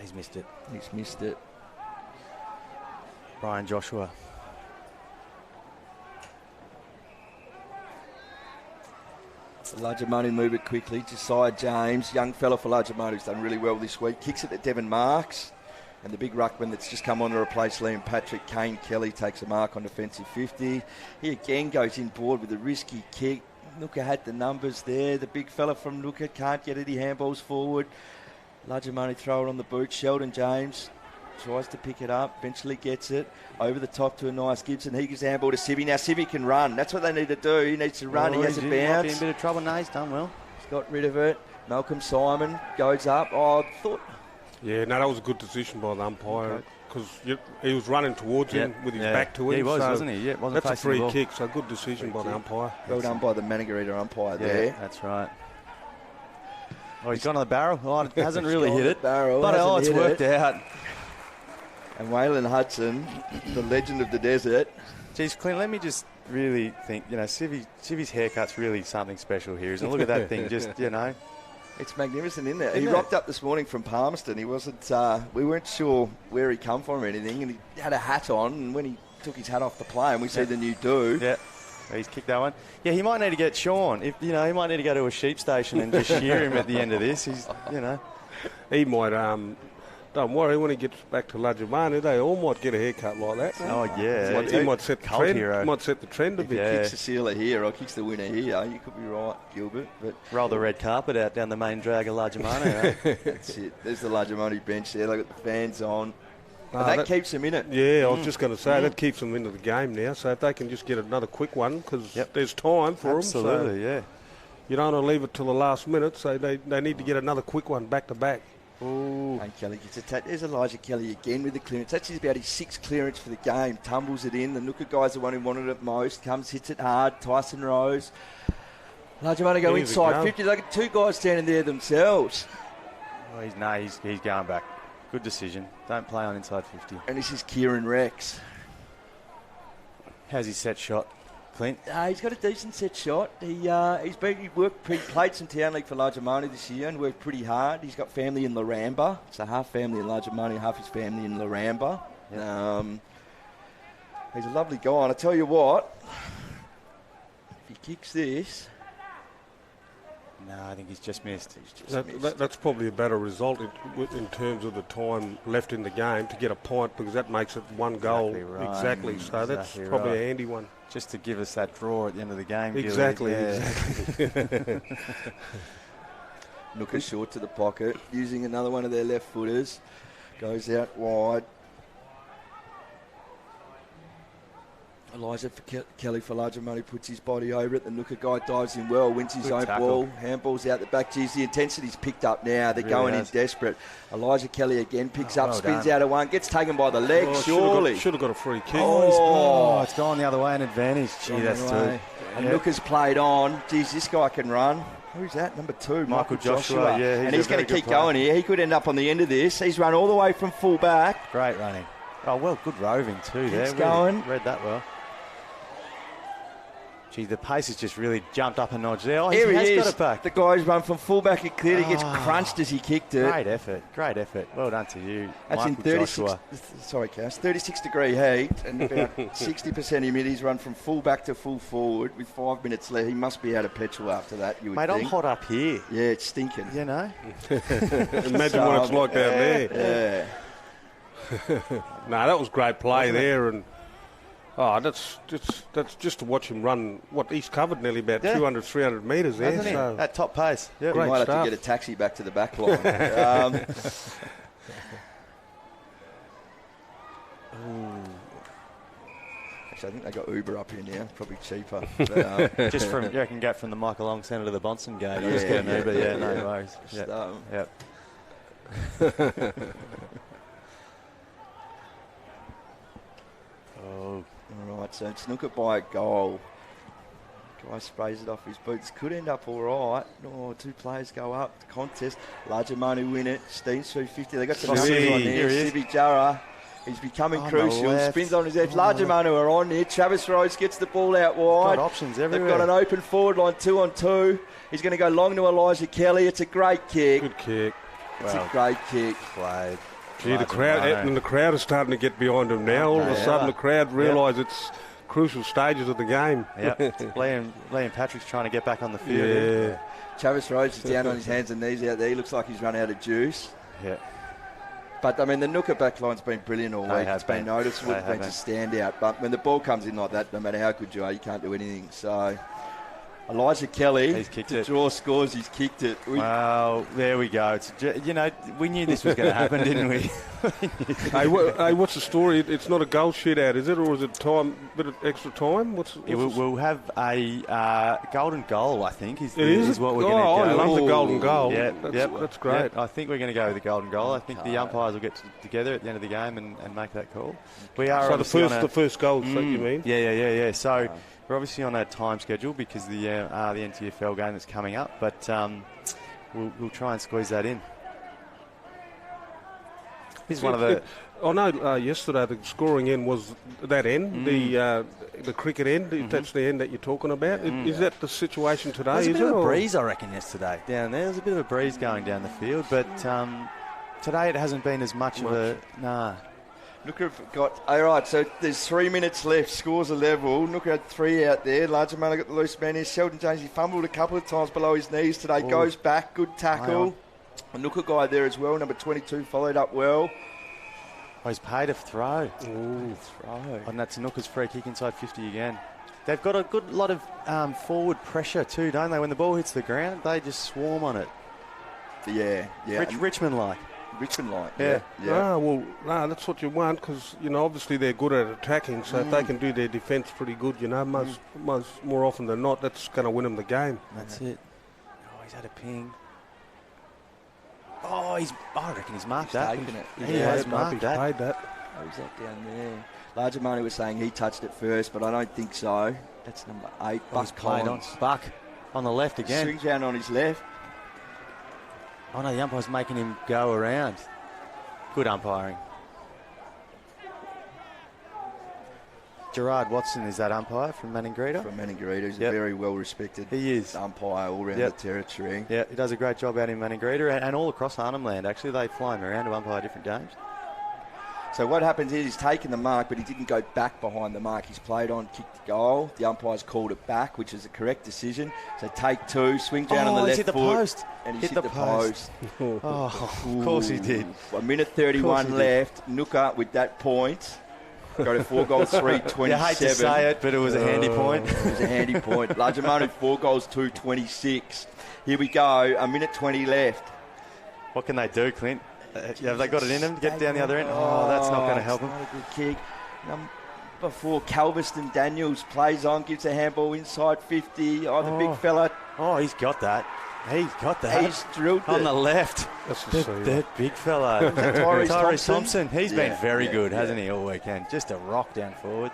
He's missed it. He's missed it. Brian Joshua. Largemanu move it quickly. Josiah James, young fella for Largemanu, who's done really well this week. Kicks it to Devon Marks. And the big ruckman that's just come on to replace Liam Patrick, Kane Kelly, takes a mark on defensive 50. He again goes in board with a risky kick. Nooka had the numbers there. The big fella from Nooka can't get any handballs forward. Largemanu throw it on the boot. Sheldon James tries to pick it up, eventually gets it over the top to a nice Gibson. He gives the handball to Sivvy. Now Sivvy can run. That's what they need to do. He needs to run. He has a bounce. Might be in a bit of trouble. No, he's done well. He's got rid of it. Malcolm Simon goes up. I thought... Yeah, no, that was a good decision by the umpire because he was running towards him with his back to him. Yeah, he was, so wasn't he? Yeah, wasn't that's a free the kick, so good decision by the umpire. Well done by the Managareeta umpire there. That's right. Oh, he's gone on the barrel. Oh, it hasn't really hit it. Barrel, but it's worked out. And Waylon Hudson, the legend of the desert. Geez, Clint, let me just really think, Sivvy's haircut's really something special here, isn't it? Look at that thing, just, It's magnificent, isn't it? He rocked up this morning from Palmerston. He wasn't, we weren't sure where he come from or anything, and he had a hat on, and when he took his hat off the plane, we see the new do. Yeah. He's kicked that one. Yeah, he might need to get Sean. He might need to go to a sheep station and just shear him at the end of this. He might, don't worry, when he gets back to Largemanu, they all might get a haircut like that. Oh, yeah. He might set the trend. Hero. Might set the trend a bit. If he kicks the sealer here or kicks the winner here, you could be right, Gilbert. But roll the red carpet out down the main drag of Largemanu. That's it. There's the Largemanu bench there. They've got the fans on. And that keeps them in it. Yeah, I was just going to say, that keeps them into the game now. So if they can just get another quick one, because there's time for them. Absolutely, yeah. You don't want to leave it till the last minute, so they need to get another quick one back to back. Ooh. And Kelly gets attacked. There's Elijah Kelly again with the clearance. That's about his 6th clearance for the game. Tumbles it in. The Nooka guy's the one who wanted it most. Comes, hits it hard. Tyson Rose. Largemanu go inside 50. They got 2 guys standing there themselves. Oh, he's going back. Good decision. Don't play on inside 50. And this is Kieran Rex. How's his set shot, Clint? He's got a decent set shot. He played some town league for Largemanu this year and worked pretty hard. He's got family in Laramba. So half family in Largemanu, half his family in Laramba. Yep. He's a lovely guy. And I tell you what, if he kicks this... No, I think he's just missed. That's probably a better result in terms of the time left in the game to get a point, because that makes it 1 goal. Right. Exactly. So that's probably a handy one. Just to give us that draw at the end of the game. Exactly. Nooka short to the pocket, using another one of their left footers. Goes out wide. Elijah Kelly for Largemanu puts his body over it. The Nooka guy dives in well, wins his own ball. Handballs out the back. Geez, the intensity's picked up now. They're going in desperate. Elijah Kelly again picks up, spins out of one, gets taken by the leg, surely. Should have got a free kick. It's gone the other way, an advantage. Gee, that's good. And Nooka's played on. Geez, this guy can run. Who's that? Number 2, Michael Joshua. Yeah, and he's going to keep going here. He could end up on the end of this. He's run all the way from full back. Great running. Oh, well, good roving too there. Keeps going. Read that well. Gee, the pace has just really jumped up a notch there. Oh, Here he has is. got it back. The guy's run from full-back and clear. He gets crunched as he kicked it. Great effort. Well done to you, That's Michael in 36. Joshua. Sorry, Cass. 36-degree heat, and about 60% humidity's run from full-back to full forward with 5 minutes left. He must be out of petrol after that, you would think. Mate, I'm hot up here. Yeah, it's stinking. You know? Imagine what it's like down there. Yeah. No, that was great play there, and that's just to watch him run. He's covered nearly about 200, 300 metres there. So at top pace. Yep. He might have to get a taxi back to the back line. Actually, I think they got Uber up here now. Probably cheaper. But, just from, you reckon, go from the Michael Long Centre to the Bonson gate. Just get an Uber. No worries. Yep. All right, so it's Nooka by a goal. Guy sprays it off his boots. Could end up all right. 2 players go up. The contest. Largemanu win it. Steens through 50. They got some numbers on there. Sibby Jarrah. He's becoming crucial. Spins on his left. Largemanu are on there. Travis Rose gets the ball out wide. Got options everywhere. They've got an open forward line, 2-on-2. He's going to go long to Elijah Kelly. It's a great kick. Good kick. It's a great kick. Played. Gee, the crowd is starting to get behind him now. All of a sudden, the crowd realise it's crucial stages of the game. Yeah, Liam Patrick's trying to get back on the field. Yeah. Travis Rhodes is down on his hands and knees out there. He looks like he's run out of juice. Yeah. But, I mean, the Nooker back line's been brilliant all week. It's been been. noticeable. It's been a standout. But when the ball comes in like that, no matter how good you are, you can't do anything. So, Elijah Kelly, he's kicked to it. draw scores, he's kicked it. Well, there we go. We knew this was going to happen, didn't we? Hey, what's the story? It's not a goal shootout, is it? Or is it a bit of extra time? We'll have a golden goal, I think, is what we're going to go. I love the golden goal. Yeah, that's great. Yeah, I think we're going to go with the golden goal. I think the umpires will get together at the end of the game and make that call. We are the first goal, that you mean? Yeah. So we're obviously on a time schedule because the NTFL game that's coming up, but we'll try and squeeze that in. Here's one of the. I know yesterday the scoring end was that end, the cricket end. That's the end that you're talking about. Is that the situation today? There's a bit of a breeze, I reckon, yesterday down there. There's a bit of a breeze going down the field, but today it hasn't been as much of a. Nah. Nooker have got. All right, so there's 3 minutes left. Scores are level. Nooker had 3 out there. Larger Manor got the loose man here. Sheldon James, he fumbled a couple of times below his knees today. Ooh. Goes back. Good tackle. A Nooker guy there as well. Number 22 followed up well. Oh, he's paid a throw. Ooh, throw. And that's Nooker's free kick inside 50 again. They've got a good lot of forward pressure too, don't they? When the ball hits the ground, they just swarm on it. Yeah. Richmond-like. Richmond-like, yeah. That's what you want because, obviously they're good at attacking, so if they can do their defence pretty good, most more often than not, that's going to win them the game. That's it. Oh, he's had a ping. Oh, I reckon he's marked that. He has marked that. Paid that. Who's that down there? Larger Manu was saying he touched it first, but I don't think so. That's number 8. Buck played on. Buck on the left again. Swings down on his left. Oh no, the umpire's making him go around. Good umpiring. Gerard Watson is that umpire from Maningrida? From Maningrida. He's a very well respected umpire all around the territory. Yeah, he does a great job out in Maningrida and all across Arnhem Land. Actually, they fly him around to umpire different games. So what happens is he's taken the mark, but he didn't go back behind the mark. He's played on, kicked the goal. The umpire's called it back, which is the correct decision. So take 2, swing down on the left hit the foot. Post. And he's hit the post. Of course he did. 1 minute 31 left. Nooker with that point. Got a 4 goals, 3-27. You hate to say it, but it was a handy point. It was a handy point. Larger Manu 4 goals, 2-26. Here we go. 1 minute 20 left. What can they do, Clint? Have they got it in them to get down the other end? Oh, that's not going to help them. Not a good kick. Before Calveston Daniels plays on, gives a handball inside 50. Oh, the big fella. Oh, he's got that. He's got that. He's drilled on it. the left. That big fella. Tyrese Thompson. He's been very good, hasn't he, all weekend? Just a rock down forward.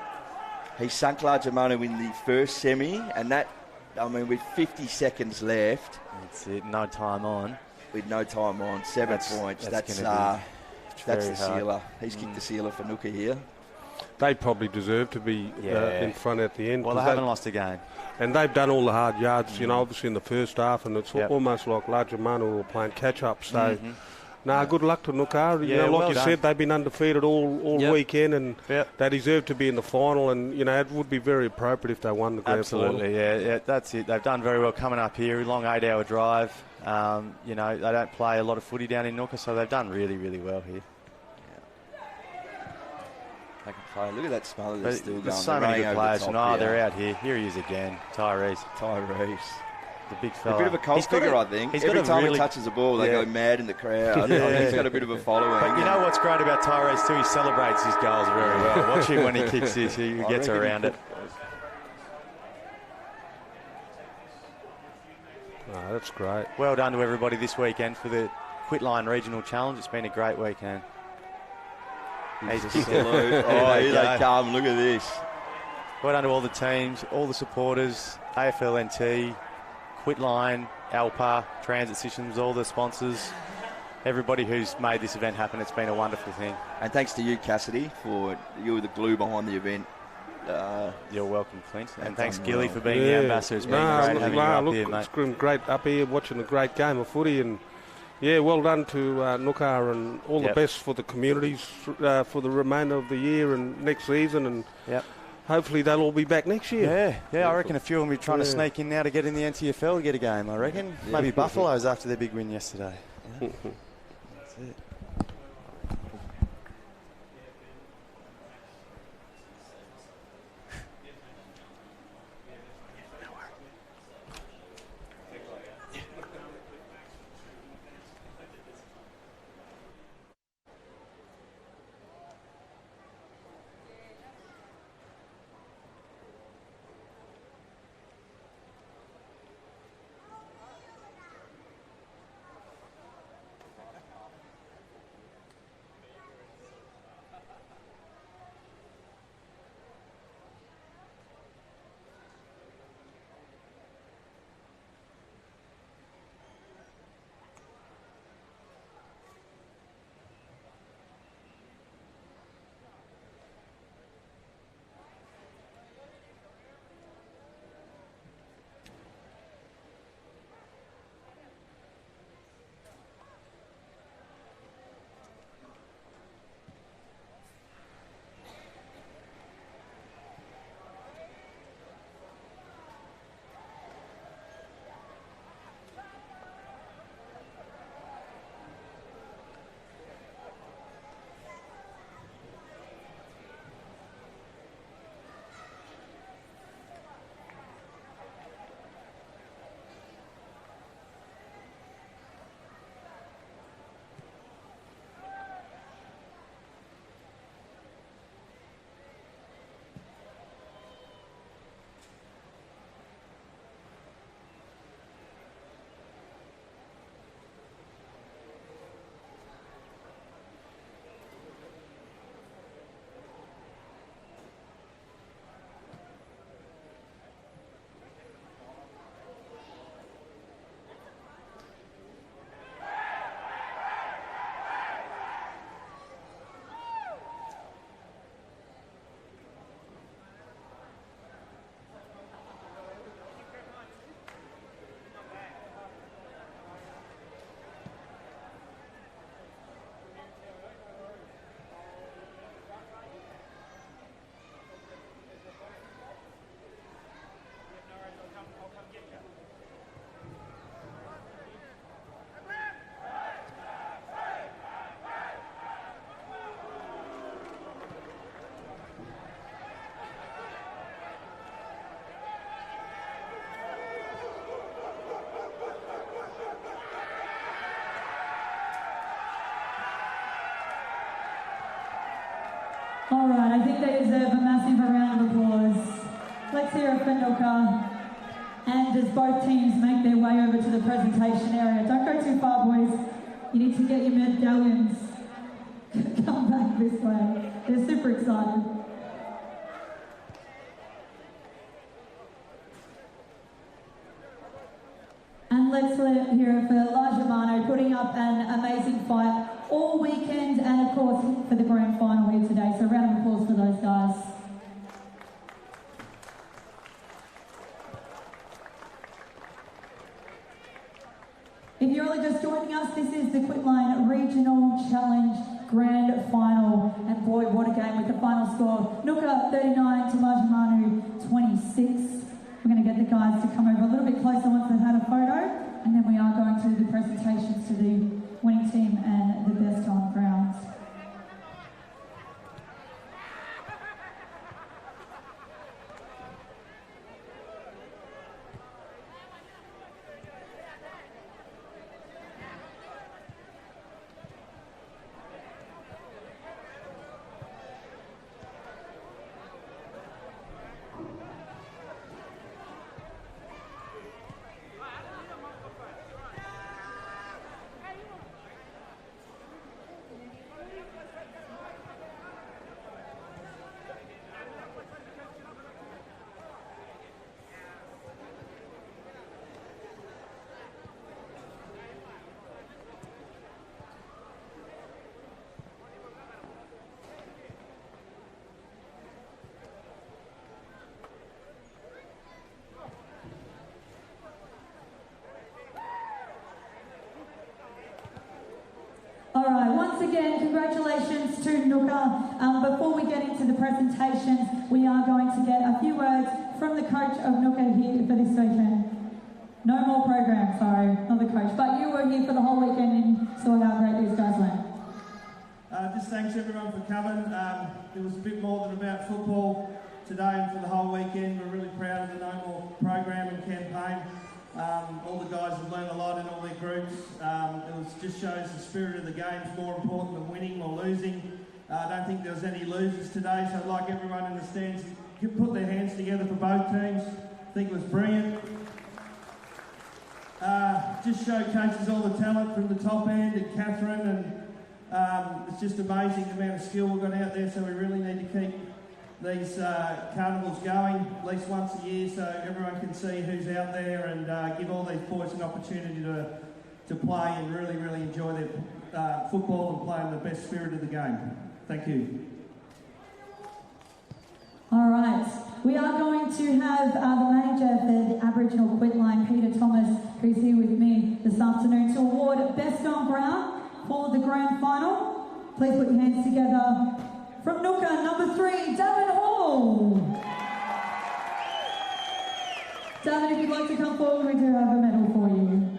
He sunk Larger Manu in the first semi, and that, with 50 seconds left. That's it. No time on. With no time on, 7 points. That's the sealer. He's kicked the sealer for Nooker here. They probably deserve to be in front at the end. Well, they haven't lost a game. And they've done all the hard yards, obviously in the first half, and it's almost like Larger Manu were playing catch-up. So, good luck to Nooker. Like you said, they've been undefeated all weekend, and they deserve to be in the final, and, it would be very appropriate if they won the grand final. Absolutely, yeah, that's it. They've done very well coming up here. Long 8-hour drive. They don't play a lot of footy down in Nooker, so they've done really, really well here. They can play. Look at that smother. They're still going. There's so many good players. They're out here. Here he is again. Tyrese. The big fella. A bit of a cult figure, I think. Every time he touches the ball, they go mad in the crowd. I think he's got a bit of a following. But you know what's great about Tyrese too? He celebrates his goals very well. Watch him when he kicks this. He gets around it. Oh, that's great. Well done to everybody this weekend for the Quitline Regional Challenge. It's been a great weekend. Here they come. Look at this. Well done to all the teams, all the supporters, AFLNT, Quitline, Alpa, Transit Systems, all the sponsors, everybody who's made this event happen. It's been a wonderful thing. And thanks to you, Cassidy, for you were the glue behind the event. You're welcome, Clint. And thanks, Gilly, for being the ambassador. It's been great having you up here, mate. It's been great up here watching a great game of footy, and well done to Nooker, and all the best for the communities for the remainder of the year and next season. And hopefully they'll all be back next year. Yeah, I reckon a few will be trying to sneak in now to get in the NTFL to get a game, I reckon. Yeah. Maybe Buffaloes after their big win yesterday. Yeah. That's it. All right, I think they deserve a massive round of applause. Let's hear it for Nooka. And as both teams make their way over to the presentation area, don't go too far, boys. You need to get your medallions. Come back this way. They're super excited. And let's hear it for Lajamano, putting up an amazing fight all weekend and, of course, for the grand final here today. So a round of applause for those guys. If you're only just joining us, this is the Quitline Regional Challenge Grand Final. And boy, what a game with the final score. Nooka 39 to Lajamano 26. We're going to get the guys to come over a little bit closer once they've had a photo, and then we are going to do the presentations to the winning team and the best on grounds. All right, once again, congratulations to Nooka. Before we get into the presentations, we are going to get a few words from the coach of Nooka here for this weekend. No more program, sorry, not the coach, but you were here for the whole weekend and saw how great these guys went. Just thanks everyone for coming. It was a bit more than about football today and for the whole weekend. We're really proud of the No More program and campaign. All the guys have learned a lot in all their groups. Just shows the spirit of the game is more important than winning or losing. I don't think there was any losers today, so I'd like everyone in the stands to put their hands together for both teams. I think it was brilliant. Just showcases all the talent from the top end and Catherine, and it's just amazing the amount of skill we've got out there, so we really need to keep these carnivals going at least once a year so everyone can see who's out there and give all these boys an opportunity to play and really, really enjoy their football and play in the best spirit of the game. Thank you. All right, we are going to have the manager for the Aboriginal Quitline, Peter Thomas, who's here with me this afternoon to award Best on Ground for the grand final. Please put your hands together. From Nooka, number 3, Davin Hall. Davin, if you'd like to come forward, we do have a medal for you.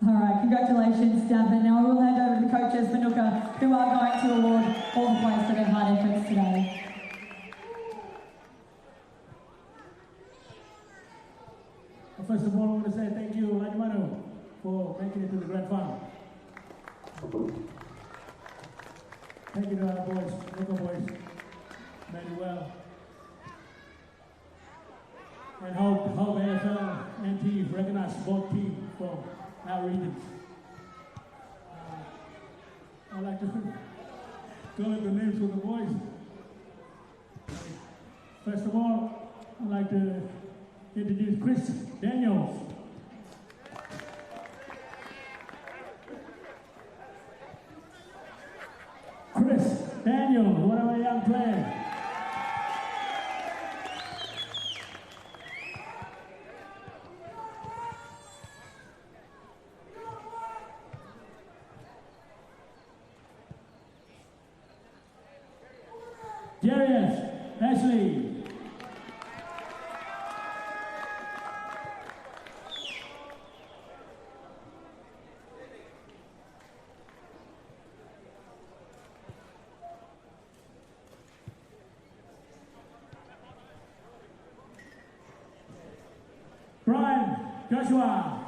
All right, congratulations, Davin. Now I will hand over to the coaches for Nooka, who are going to award all the players for their hard efforts today. Well, first of all, I want to say thank you, Lajmanu, for making it to the grand final. Thank you to our boys, Nooka boys, made it well. And hope AFL and team recognize both teams from our regions. I'd like to go into the names of the boys. First of all, I'd like to introduce Chris Daniels. Chris Daniels, one of our young players. Darius Ashley. Brian Joshua.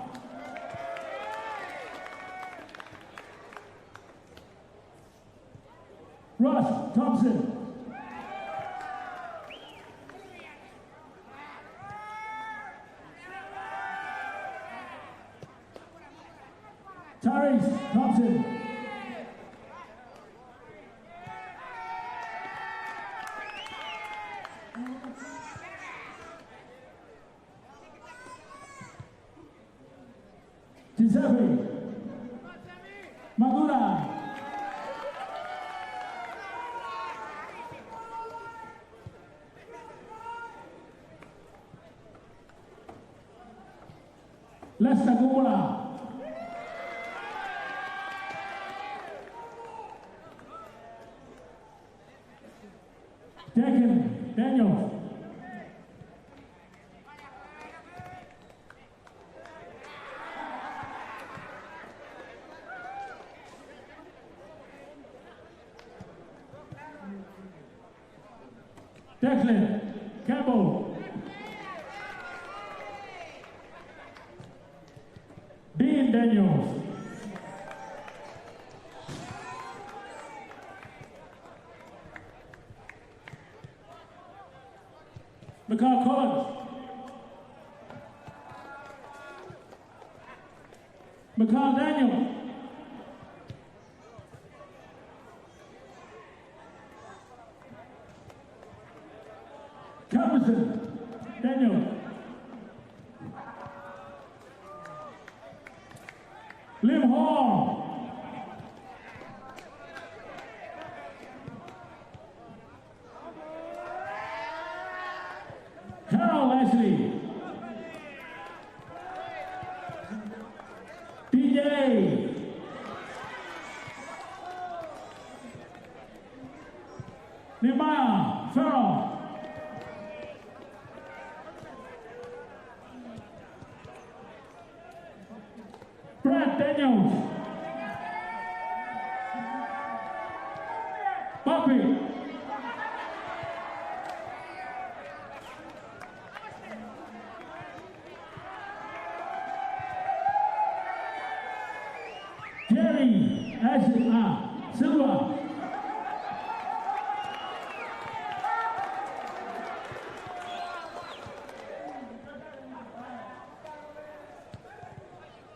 Ross Thompson. Tyrese Thompson. Giuseppe Magura. Lester Gumula. Declan Daniels. Declan Campbell. Dean Daniels. McCall Collins. McCall Daniel. Carlson Daniel. Nehemiah Farrell. Brad Daniels. Bobby. Jerry Silva.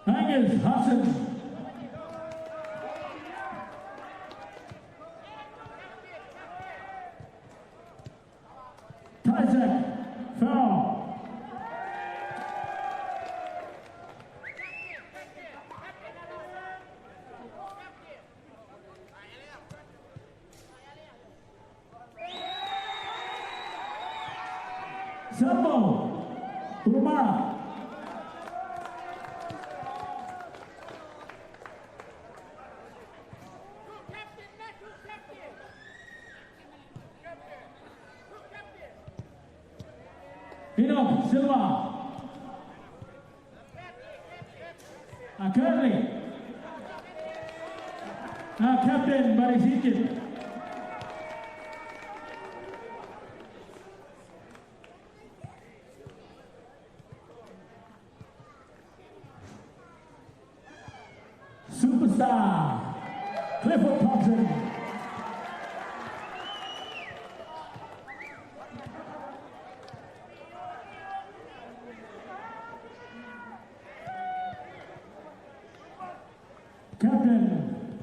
Angus Hassan. Isaac Farrell. Sambo Umar. Enoch Silva. Currently, Captain Barry Sitchin. Superstar Clifford Thompson. Captain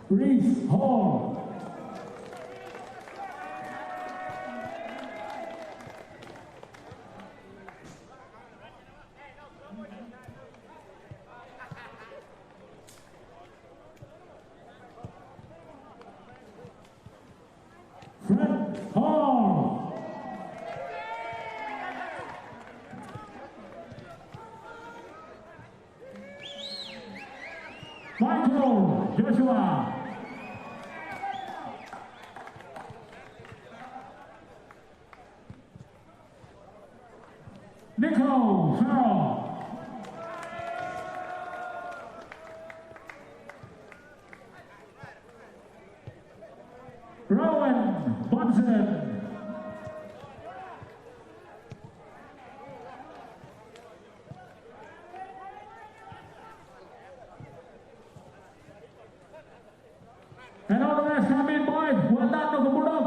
Reese Hall. Fred Hall. Michael Joshua. Nicole Farrell. Rowan Bunsen. And all the rest come in, boys. Well done, Dr. Bulldog.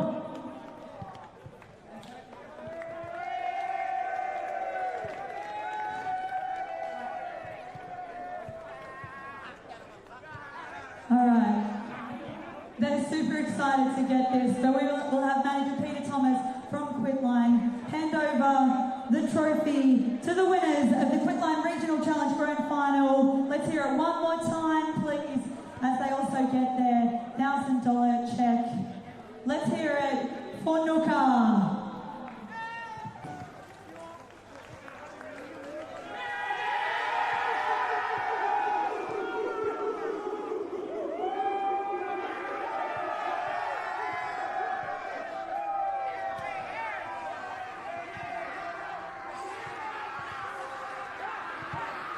All right. They're super excited to get this. So we'll have Manager Peter Thomas from Quitline hand over the trophy to the winners of the Quitline Regional Challenge Grand Final. Let's hear it one more time, please, as they also get their $1,000 check. Let's hear it for Nuka.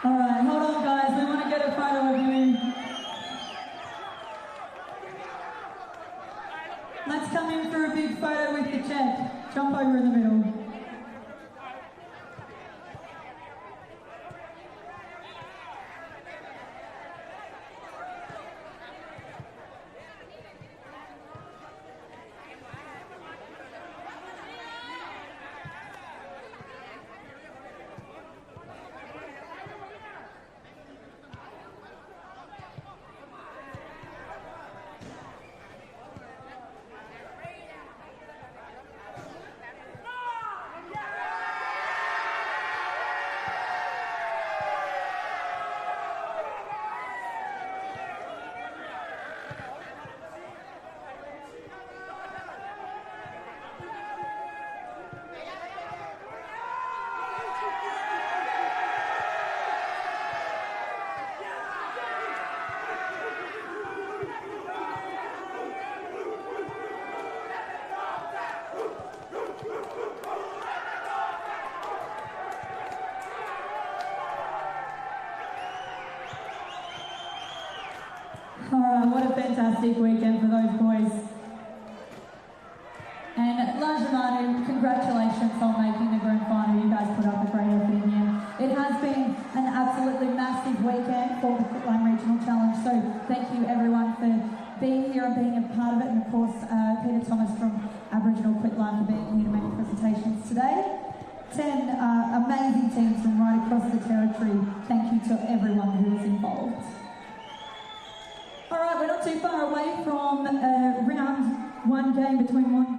All right, hold on, guys. We want to get a photo of you. Let's come in for a big photo with the check. Jump over in the middle. Oh, what a fantastic weekend for those boys. And Lajamanu, congratulations on making the grand final. You guys put up a great effort in the end. It has been an absolutely massive weekend for the Quitline Regional Challenge, so thank you everyone for being here and being a part of it, and of course Peter Thomas from Aboriginal Quitline for being here to make presentations today. 10 amazing teams from right across the territory. Thank you to everyone who was involved. All right, we're not too far away from round one game between